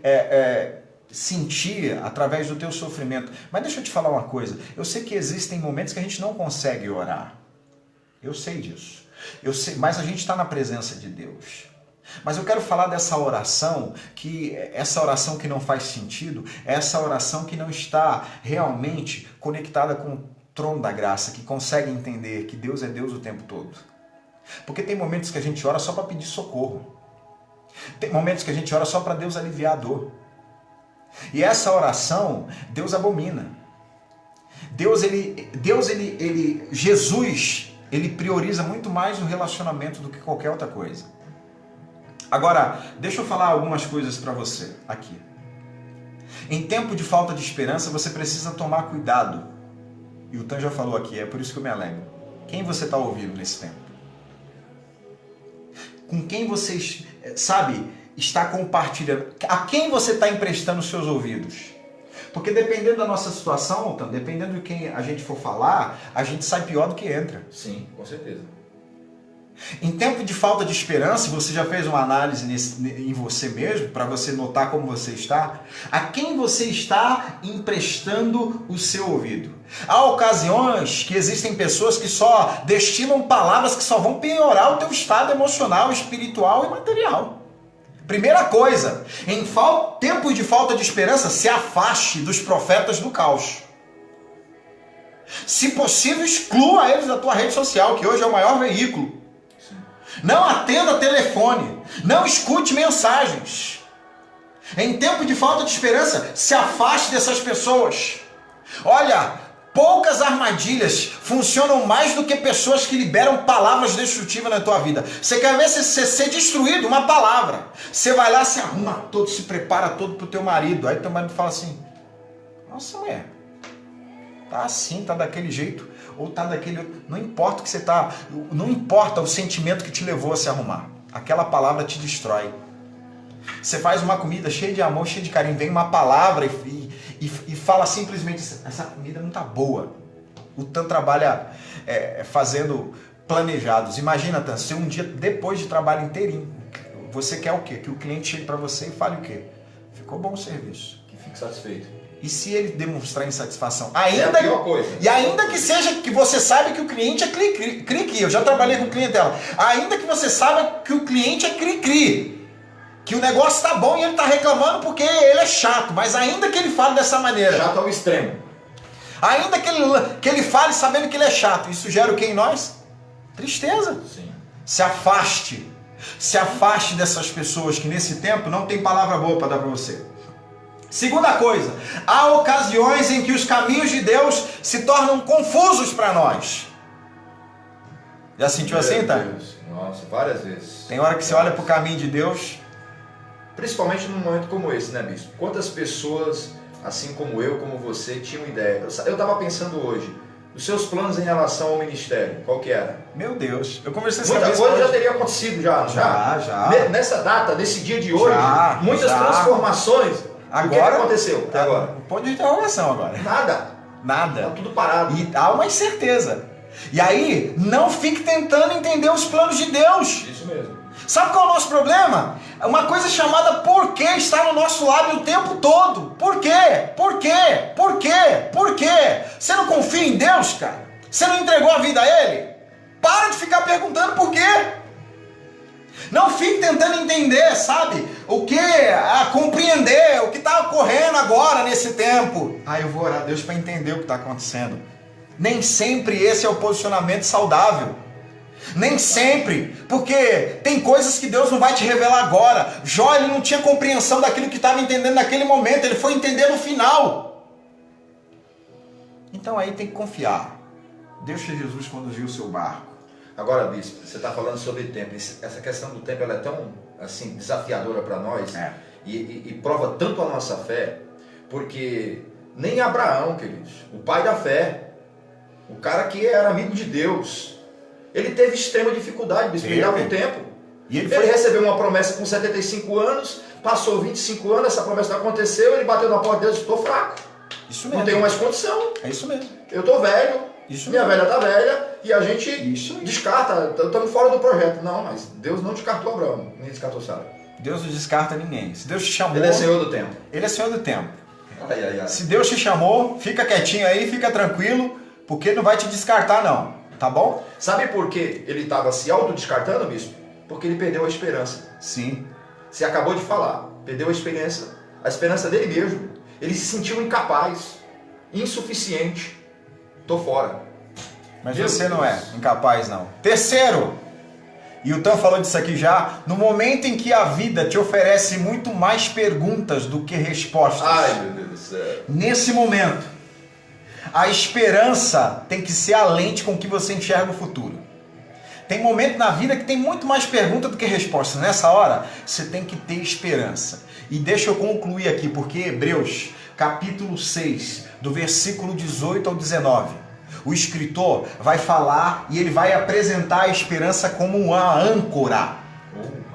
sentir através do teu sofrimento. Mas deixa eu te falar uma coisa, eu sei que existem momentos que a gente não consegue orar. Eu sei disso. Eu sei, mas a gente está na presença de Deus. Mas eu quero falar dessa oração, essa oração que não faz sentido, essa oração que não está realmente conectada com o trono da graça, que consegue entender que Deus é Deus o tempo todo. Porque tem momentos que a gente ora só para pedir socorro. Tem momentos que a gente ora só para Deus aliviar a dor. E essa oração, Deus abomina. Jesus, ele prioriza muito mais o relacionamento do que qualquer outra coisa. Agora, deixa eu falar algumas coisas para você aqui. Em tempo de falta de esperança, você precisa tomar cuidado. E o Tan já falou aqui, é por isso que eu me alegro. Quem você está ouvindo nesse tempo? Com quem você, está compartilhando? A quem você está emprestando os seus ouvidos? Porque dependendo da nossa situação, Tan, dependendo de quem a gente for falar, a gente sai pior do que entra. Sim, com certeza. Em tempo de falta de esperança, você já fez uma análise em você mesmo, para você notar como você está? A quem você está emprestando o seu ouvido? Há ocasiões que existem pessoas que só destinam palavras que só vão piorar o teu estado emocional, espiritual e material. Primeira coisa, em tempos de falta de esperança, se afaste dos profetas do caos. Se possível, exclua eles da tua rede social, que hoje é o maior veículo. Não atenda telefone, não escute mensagens. Em tempo de falta de esperança, se afaste dessas pessoas. Olha, poucas armadilhas funcionam mais do que pessoas que liberam palavras destrutivas na tua vida. Você quer ver você ser destruído? Uma palavra. Você vai lá, se arruma todo, se prepara todo pro teu marido. Aí teu marido fala assim: nossa, mulher, tá assim, tá daquele jeito. Ou tá daquele outro. Não importa o que você tá, não importa o sentimento que te levou a se arrumar. Aquela palavra te destrói. Você faz uma comida cheia de amor, cheia de carinho, vem uma palavra e fala simplesmente: essa comida não tá boa. O Tan trabalha fazendo planejados. Imagina, Tan, se um dia depois de trabalho inteirinho, você quer o quê? Que o cliente chegue para você e fale o quê? Ficou bom o serviço. Que fique satisfeito. E se ele demonstrar insatisfação? É a pior coisa. E ainda que seja que você saiba que o cliente é cri-cri. Eu já trabalhei com clientela. Ainda que você saiba que o cliente é cri-cri. que o negócio está bom e ele está reclamando porque ele é chato, mas ainda que ele fale dessa maneira, Chato ao extremo. ainda que ele fale sabendo que ele é chato, isso gera o que em nós? Tristeza. Sim. Se afaste dessas pessoas que nesse tempo não tem palavra boa para dar para você. Segunda coisa, há ocasiões em que os caminhos de Deus se tornam confusos para nós. Já sentiu assim, tá? Nossa, várias vezes. Tem hora que você olha para o caminho de Deus. Principalmente num momento como esse, né, bispo? Quantas pessoas, assim como eu, como você, tinham ideia? Eu estava pensando hoje, os seus planos em relação ao ministério, qual que era? Meu Deus, eu conversei Muita coisa já teria acontecido já. Nessa data, nesse dia de hoje, muitas transformações. Agora, o que aconteceu até agora? Ponto de interrogação agora. Nada. Tá tudo parado. E há uma incerteza. E aí, não fique tentando entender os planos de Deus. Isso mesmo. Sabe qual é o nosso problema? Uma coisa chamada porquê está no nosso lábio o tempo todo. Por quê? Por quê? Por quê? Por quê? Você não confia em Deus, cara? Você não entregou a vida a Ele? Para de ficar perguntando por quê. Não fique tentando entender, sabe? O que? Compreender o que está ocorrendo agora nesse tempo. Eu vou orar a Deus para entender o que está acontecendo. Nem sempre esse é o posicionamento saudável. Nem sempre, porque tem coisas que Deus não vai te revelar agora. Jó, ele não tinha compreensão daquilo que estava entendendo naquele momento, ele foi entender no final. Então aí tem que confiar. Deixa Jesus conduzir o seu barco. Agora, bispo, você está falando sobre tempo. Essa questão do tempo ela é tão assim, desafiadora para nós e prova tanto a nossa fé, porque nem Abraão, queridos, o pai da fé, o cara que era amigo de Deus, ele teve extrema dificuldade, bispo, ele dava um tempo. E ele recebeu uma promessa com 75 anos, passou 25 anos, essa promessa não aconteceu, ele bateu na porta de Deus e estou fraco. Isso mesmo. Não tenho mais condição. É isso mesmo. Eu estou velho, minha velha está velha, e a gente descarta, estamos fora do projeto. Não, mas Deus não descartou Abraão, nem descartou Sara. Deus não descarta ninguém. Se Deus te chamou... Ele é Senhor do tempo. Ele é Senhor do tempo. Se Deus te chamou, fica quietinho aí, fica tranquilo, porque ele não vai te descartar não. Tá bom? Sabe por que ele estava se autodescartando, bispo? Porque ele perdeu a esperança. Sim. Você acabou de falar. Perdeu a esperança dele mesmo. Ele se sentiu incapaz, insuficiente. Tô fora. Mas você não é incapaz, não. Terceiro, e o Tan falou disso aqui já, no momento em que a vida te oferece muito mais perguntas do que respostas. Ai, meu Deus do céu. Nesse momento, a esperança tem que ser a lente com que você enxerga o futuro. Tem momento na vida que tem muito mais pergunta do que resposta. Nessa hora, você tem que ter esperança. E deixa eu concluir aqui, porque Hebreus, capítulo 6, do versículo 18 ao 19, o escritor vai falar e ele vai apresentar a esperança como uma âncora.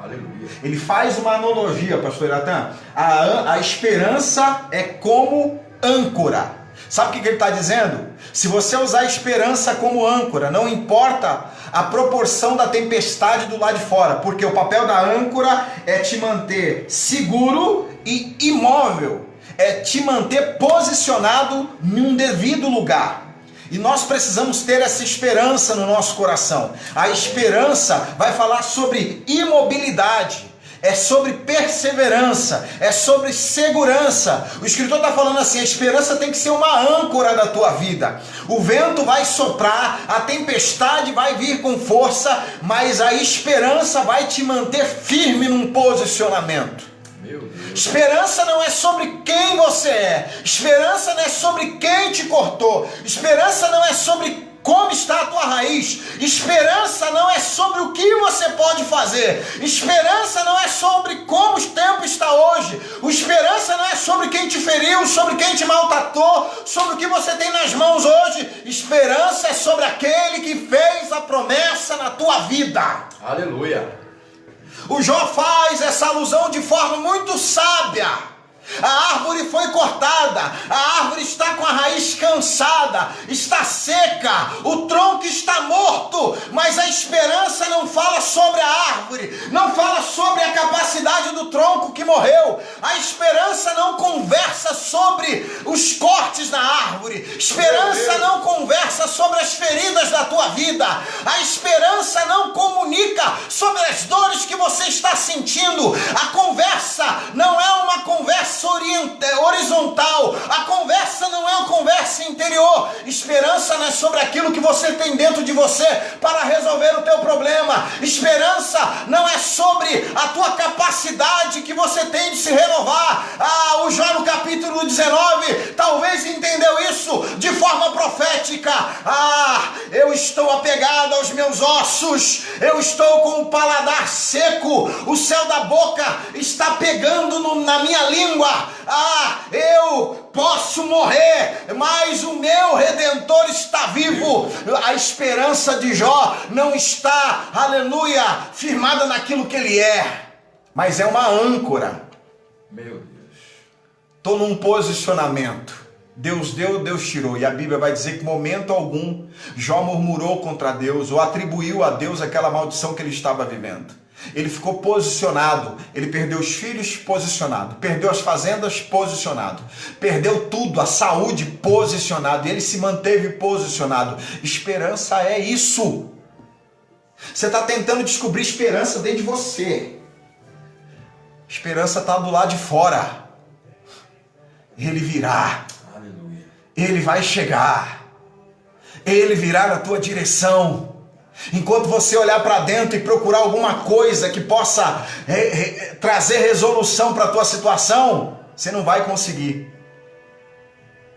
Aleluia. Ele faz uma analogia, pastor Iratan. A esperança é como âncora. Sabe o que ele está dizendo? Se você usar a esperança como âncora, não importa a proporção da tempestade do lado de fora, porque o papel da âncora é te manter seguro e imóvel, é te manter posicionado em um devido lugar. E nós precisamos ter essa esperança no nosso coração. A esperança vai falar sobre imobilidade. É sobre perseverança, é sobre segurança. O escritor está falando assim, a esperança tem que ser uma âncora da tua vida. O vento vai soprar, a tempestade vai vir com força, mas a esperança vai te manter firme num posicionamento. Meu Deus. Esperança não é sobre quem você é, esperança não é sobre quem te cortou, esperança não é sobre como está a tua raiz, esperança não é sobre o que você pode fazer, esperança não é sobre como o tempo está hoje, esperança não é sobre quem te feriu, sobre quem te maltratou, sobre o que você tem nas mãos hoje, esperança é sobre aquele que fez a promessa na tua vida. Aleluia. O Jó faz essa alusão de forma muito sábia. A árvore foi cortada, a árvore está com a raiz cansada, está seca, o tronco está morto, mas a esperança não fala sobre a árvore, não fala sobre a capacidade do tronco que morreu, a esperança não conversa sobre os cortes na árvore, esperança não conversa sobre as feridas da tua vida, a esperança não comunica sobre as dores que você está sentindo, a conversa exterior. Esperança não é sobre aquilo que você tem dentro de você para resolver o teu problema. Esperança não é sobre a tua capacidade que você tem de se renovar. O Jó no capítulo 19 talvez entendeu isso de forma profética. Eu estou apegado aos meus ossos, eu estou com o paladar seco, o céu da boca está pegando na minha língua. Eu posso morrer, mas o meu Redentor está vivo. A esperança de Jó não está, aleluia, firmada naquilo que ele é, mas é uma âncora. Meu Deus. Estou num posicionamento. Deus deu, Deus tirou. E a Bíblia vai dizer que em momento algum Jó murmurou contra Deus ou atribuiu a Deus aquela maldição que ele estava vivendo. Ele ficou posicionado, ele perdeu os filhos posicionado, perdeu as fazendas posicionado, perdeu tudo, a saúde posicionado, e ele se manteve posicionado. Esperança é isso. Você está tentando descobrir esperança dentro de você. Esperança está do lado de fora. Ele virá. Aleluia. Ele vai chegar. Ele virá na tua direção. Enquanto você olhar para dentro e procurar alguma coisa que possa trazer resolução para a tua situação, você não vai conseguir.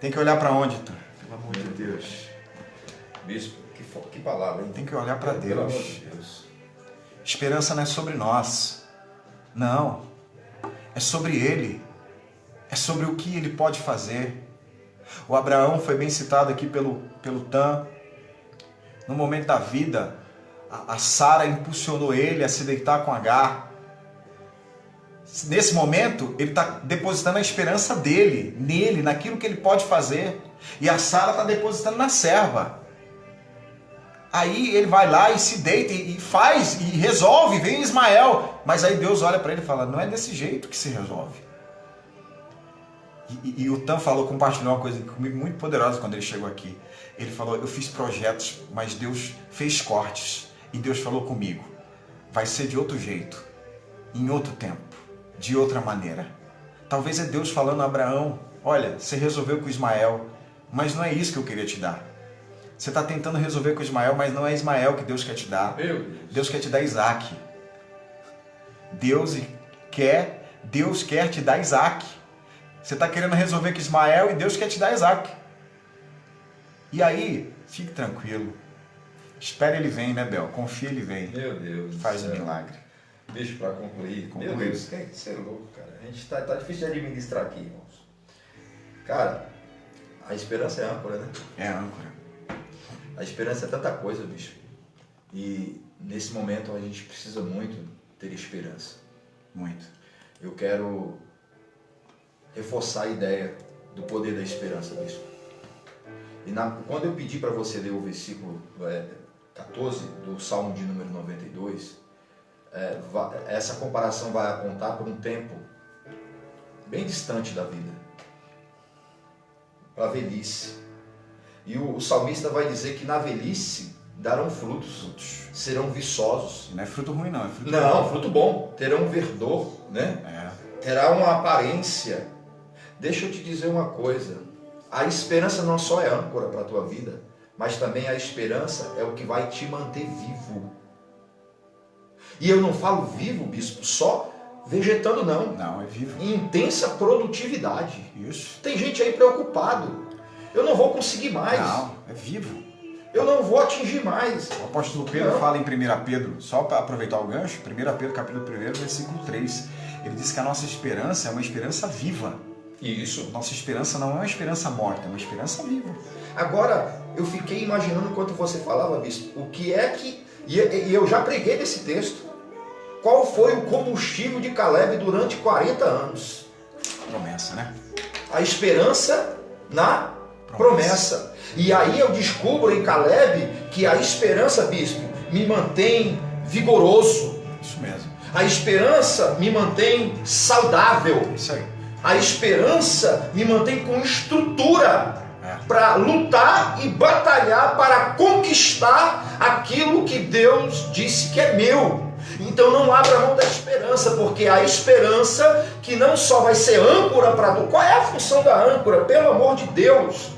Tem que olhar para onde, tu? Pelo amor de Deus. Bispo, que palavra, hein? Tem que olhar para Deus. Pelo amor de Deus. Esperança não é sobre nós. Não. É sobre Ele. É sobre o que Ele pode fazer. O Abraão foi bem citado aqui pelo Tan. No momento da vida, a Sara impulsionou ele a se deitar com Agar. Nesse momento, ele está depositando a esperança dele, nele, naquilo que ele pode fazer. E a Sara está depositando na serva. Aí ele vai lá e se deita e faz, e resolve, vem Ismael. Mas aí Deus olha para ele e fala, não é desse jeito que se resolve. E o Tan compartilhou uma coisa comigo muito poderosa quando ele chegou aqui. Ele falou, eu fiz projetos, mas Deus fez cortes. E Deus falou comigo, vai ser de outro jeito, em outro tempo, de outra maneira. Talvez é Deus falando a Abraão, olha, você resolveu com Ismael, mas não é isso que eu queria te dar. Você está tentando resolver com Ismael, mas não é Ismael que Deus quer te dar. Deus quer te dar Isaac. Deus quer te dar Isaac. Você está querendo resolver com Ismael e Deus quer te dar Isaac. E aí, fique tranquilo. Espere ele vem, né, Bel? Confia ele vem. Meu Deus. Faz um milagre. Bicho, para concluir. Meu Deus, você é louco, cara. A gente tá difícil de administrar aqui, irmãos. Cara, a esperança é âncora, né? É âncora. A esperança é tanta coisa, bicho. E nesse momento a gente precisa muito ter esperança. Muito. Eu quero reforçar a ideia do poder da esperança, bicho. E quando eu pedi para você ler o versículo 14 do Salmo de número 92, essa comparação vai apontar para um tempo bem distante da vida, para a velhice. E o salmista vai dizer que na velhice darão frutos, serão viçosos. Não é fruto ruim não, é fruto não, bom. Fruto bom, terão verdor, né? Terá uma aparência. Deixa eu te dizer uma coisa, a esperança não só é âncora para a tua vida, mas também a esperança é o que vai te manter vivo. E eu não falo vivo, bispo, só vegetando não. Não, é vivo. Em intensa produtividade. Isso. Tem gente aí preocupado. Eu não vou conseguir mais. Não, é vivo. Eu não vou atingir mais. O apóstolo Pedro fala em 1 Pedro, só para aproveitar o gancho, 1 Pedro capítulo 1, versículo 3. Ele diz que a nossa esperança é uma esperança viva. Isso. Nossa esperança não é uma esperança morta, é uma esperança viva. Agora, eu fiquei imaginando enquanto você falava, bispo, o que é que... E eu já preguei nesse texto. Qual foi o combustível de Caleb durante 40 anos? Promessa, né? A esperança na promessa. E aí eu descubro em Caleb que a esperança, bispo, me mantém vigoroso. Isso mesmo. A esperança me mantém saudável. Isso aí. A esperança me mantém com estrutura para lutar e batalhar para conquistar aquilo que Deus disse que é meu. Então não abra mão da esperança, porque a esperança que não só vai ser âncora para tu. Qual é a função da âncora? Pelo amor de Deus.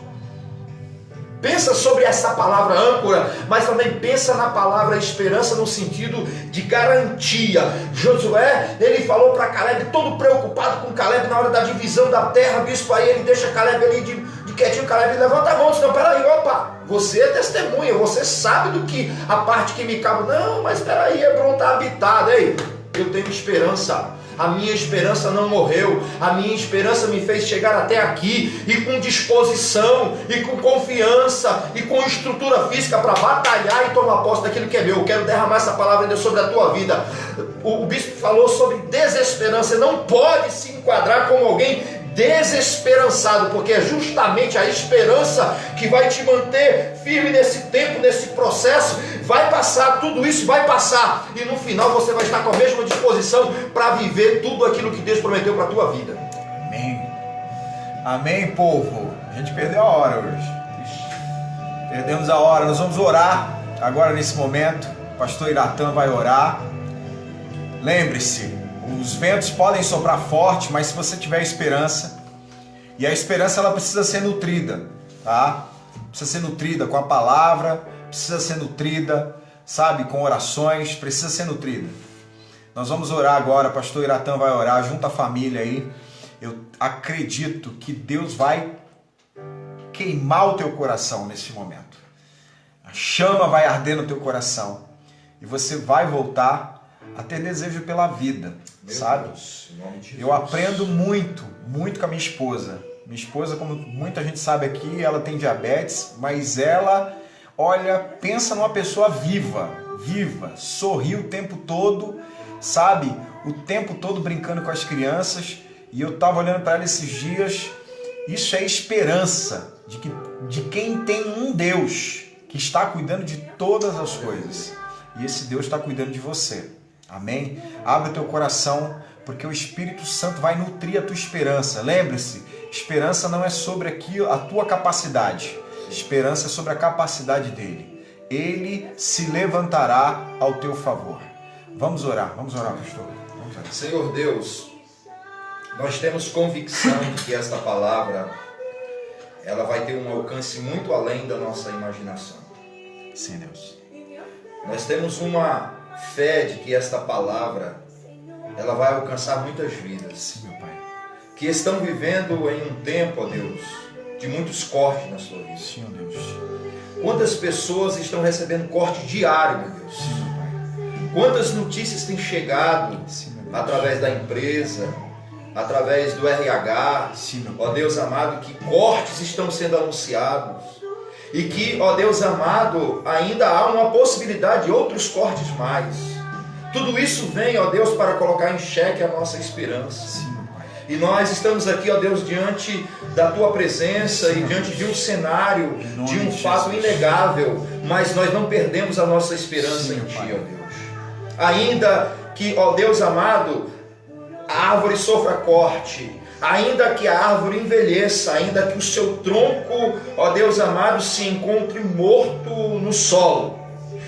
Pensa sobre essa palavra âncora, mas também pensa na palavra esperança no sentido de garantia. Josué, ele falou para Caleb, todo preocupado com Caleb na hora da divisão da terra, bispo, aí ele deixa Caleb ali de quietinho, Caleb levanta a mão, diz, não, peraí, opa, você é testemunha, você sabe do que a parte que me cabe. Não, mas peraí, Hebron está habitado, ei, eu tenho esperança. A minha esperança não morreu, a minha esperança me fez chegar até aqui, e com disposição, e com confiança, e com estrutura física para batalhar e tomar posse daquilo que é meu. Eu quero derramar essa palavra, Deus, sobre a tua vida. O bispo falou sobre desesperança. Você não pode se enquadrar como alguém desesperançado, porque é justamente a esperança que vai te manter firme nesse tempo, nesse processo. Vai passar, tudo isso vai passar, e no final você vai estar com a mesma disposição para viver tudo aquilo que Deus prometeu para a tua vida. Amém. Amém, povo. A gente perdeu a hora hoje. Perdemos a hora. Nós vamos orar agora nesse momento. O pastor Iratã vai orar. Lembre-se, os ventos podem soprar forte, mas se você tiver esperança, e a esperança ela precisa ser nutrida, tá? Precisa ser nutrida com a palavra, precisa ser nutrida, sabe, com orações, precisa ser nutrida. Nós vamos orar agora, pastor Iratã vai orar, junto à família aí. Eu acredito que Deus vai queimar o teu coração nesse momento. A chama vai arder no teu coração e você vai voltar a ter desejo pela vida, sabe? Deus, em nome de Jesus. Eu aprendo muito com a minha esposa. Minha esposa, como muita gente sabe aqui, ela tem diabetes, mas ela, olha, pensa numa pessoa viva, sorri o tempo todo, sabe? O tempo todo brincando com as crianças. E eu estava olhando para ela esses dias. Isso é esperança de quem tem um Deus que está cuidando de todas as coisas. E esse Deus está cuidando de você. Amém? Abre o teu coração, porque o Espírito Santo vai nutrir a tua esperança. Lembre-se, esperança não é sobre a tua capacidade. Esperança é sobre a capacidade dele. Ele se levantará ao teu favor. Vamos orar, pastor. Vamos orar. Senhor Deus, nós temos convicção de que esta palavra ela vai ter um alcance muito além da nossa imaginação. Sim, Deus. Nós temos uma fé de que esta palavra ela vai alcançar muitas vidas. Sim, meu Pai. Que estão vivendo em um tempo, ó Deus, de muitos cortes na sua vida. Sim, ó Deus. Quantas pessoas estão recebendo corte diário, meu Deus? Sim, meu Pai. Quantas notícias têm chegado através da empresa, através do RH, ó Deus amado, que cortes estão sendo anunciados e que, ó Deus amado, ainda há uma possibilidade de outros cortes mais. Tudo isso vem, ó Deus, para colocar em xeque a nossa esperança. Sim, meu Pai. E nós estamos aqui, ó Deus, diante da Tua presença e diante de um cenário, de um fato inegável, mas nós não perdemos a nossa esperança em Ti, ó Deus. Ainda que, ó Deus amado, a árvore sofra corte, ainda que a árvore envelheça, ainda que o seu tronco, ó Deus amado, se encontre morto no solo,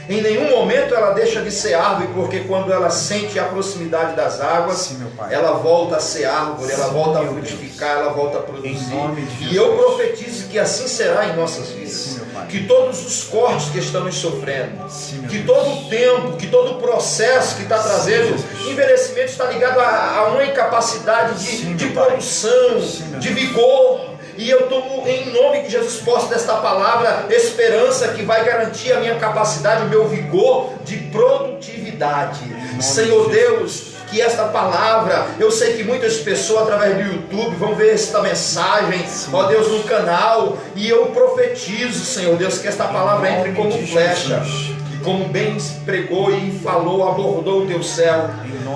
em nenhum momento ela deixa de ser árvore, porque quando ela sente a proximidade das águas, sim, meu Pai, ela volta a ser árvore, ela volta a frutificar, ela volta a produzir. E eu profetizo que assim será em nossas vidas. Sim, meu Pai. Que todos os cortes que estamos sofrendo, sim, que Deus, todo o tempo, que todo o processo que está trazendo envelhecimento está ligado a uma incapacidade de produção, de vigor. E eu tomo em nome de Jesus posse desta palavra esperança que vai garantir a minha capacidade, o meu vigor de produtividade. Senhor Deus, que esta palavra, eu sei que muitas pessoas através do YouTube vão ver esta mensagem, ó Deus, no canal, e eu profetizo, Senhor Deus, que esta palavra entre como flecha, e como bem pregou e falou, abordou o teu céu,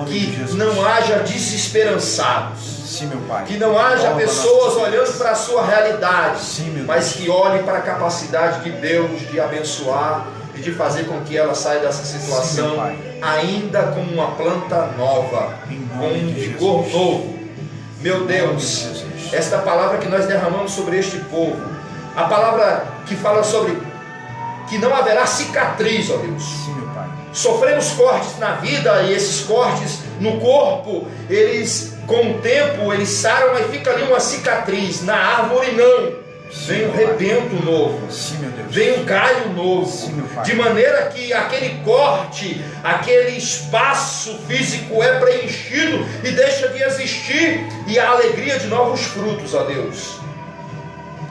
que não haja desesperançados. Sim, meu Pai. Que não haja pessoas olhando para a sua realidade, mas que olhem para a capacidade de Deus de abençoar e de fazer com que ela saia dessa situação ainda como uma planta nova, com um vigor novo. Meu Deus, esta palavra que nós derramamos sobre este povo, a palavra que fala sobre que não haverá cicatriz, ó Deus. Sim, meu Pai. Sofremos cortes na vida e esses cortes no corpo, eles com o tempo eles saram, mas fica ali uma cicatriz. Na árvore não. vem um rebento novo, Sim, meu Deus. vem um galho novo, Sim, meu Pai. de maneira que aquele corte, aquele espaço físico é preenchido e deixa de existir, e a alegria de novos frutos, ó Deus,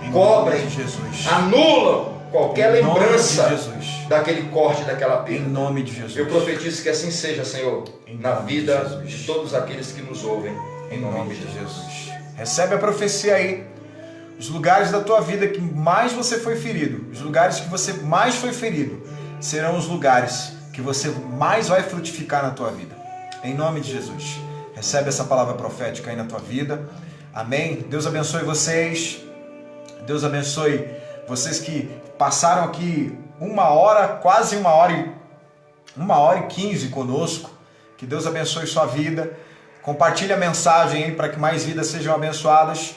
Em cobrem, nome de Jesus. anulam qualquer Em nome de lembrança Jesus. daquele corte, daquela Em perda. nome de Jesus. Eu profetizo que assim seja, Senhor, Em na nome de vida Jesus. de todos aqueles que nos ouvem, Em nome de Jesus. Recebe a profecia aí. Os lugares da tua vida que mais você foi ferido, os lugares que você mais foi ferido, serão os lugares que você mais vai frutificar na tua vida. Em nome de Jesus. Recebe essa palavra profética aí na tua vida. Amém. Deus abençoe vocês. Deus abençoe vocês que passaram aqui 1 hora, quase 1h15 conosco. Que Deus abençoe sua vida. Compartilhe a mensagem aí para que mais vidas sejam abençoadas.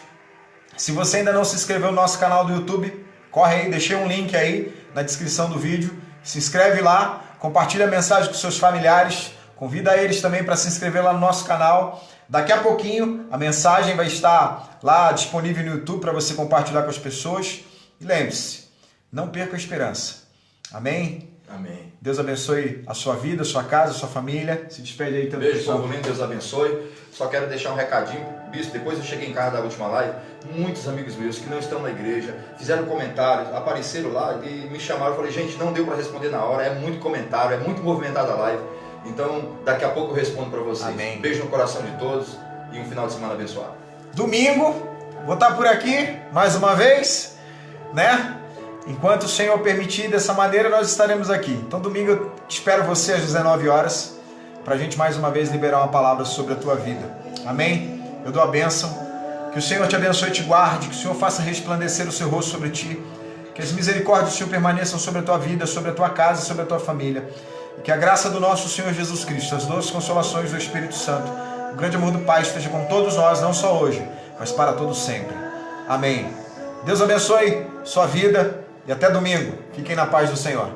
Se você ainda não se inscreveu no nosso canal do YouTube, corre aí, deixei um link aí na descrição do vídeo. Se inscreve lá, compartilha a mensagem com seus familiares, convida eles também para se inscrever lá no nosso canal. Daqui a pouquinho a mensagem vai estar lá disponível no YouTube para você compartilhar com as pessoas. E lembre-se, não perca a esperança. Amém? Amém. Deus abençoe a sua vida, a sua casa, a sua família. Se despede aí também. Beijo, povo lindo, Deus abençoe. Só quero deixar um recadinho, bispo. Depois eu cheguei em casa da última live, muitos amigos meus que não estão na igreja fizeram comentários, apareceram lá e me chamaram. Eu falei, gente, não deu para responder na hora, é muito comentário, é muito movimentada a live. Então, daqui a pouco eu respondo para vocês. Amém. Beijo no coração de todos e um final de semana abençoado. Domingo, vou estar por aqui mais uma vez, né? Enquanto o Senhor permitir, dessa maneira nós estaremos aqui. Então domingo eu espero você às 19 horas para a gente mais uma vez liberar uma palavra sobre a tua vida. Amém? Eu dou a bênção. Que o Senhor te abençoe e te guarde. Que o Senhor faça resplandecer o seu rosto sobre ti. Que as misericórdias do Senhor permaneçam sobre a tua vida, sobre a tua casa e sobre a tua família. E que a graça do nosso Senhor Jesus Cristo, as doces consolações do Espírito Santo, o grande amor do Pai esteja com todos nós, não só hoje, mas para todos sempre. Amém. Deus abençoe sua vida. E até domingo. Fiquem na paz do Senhor.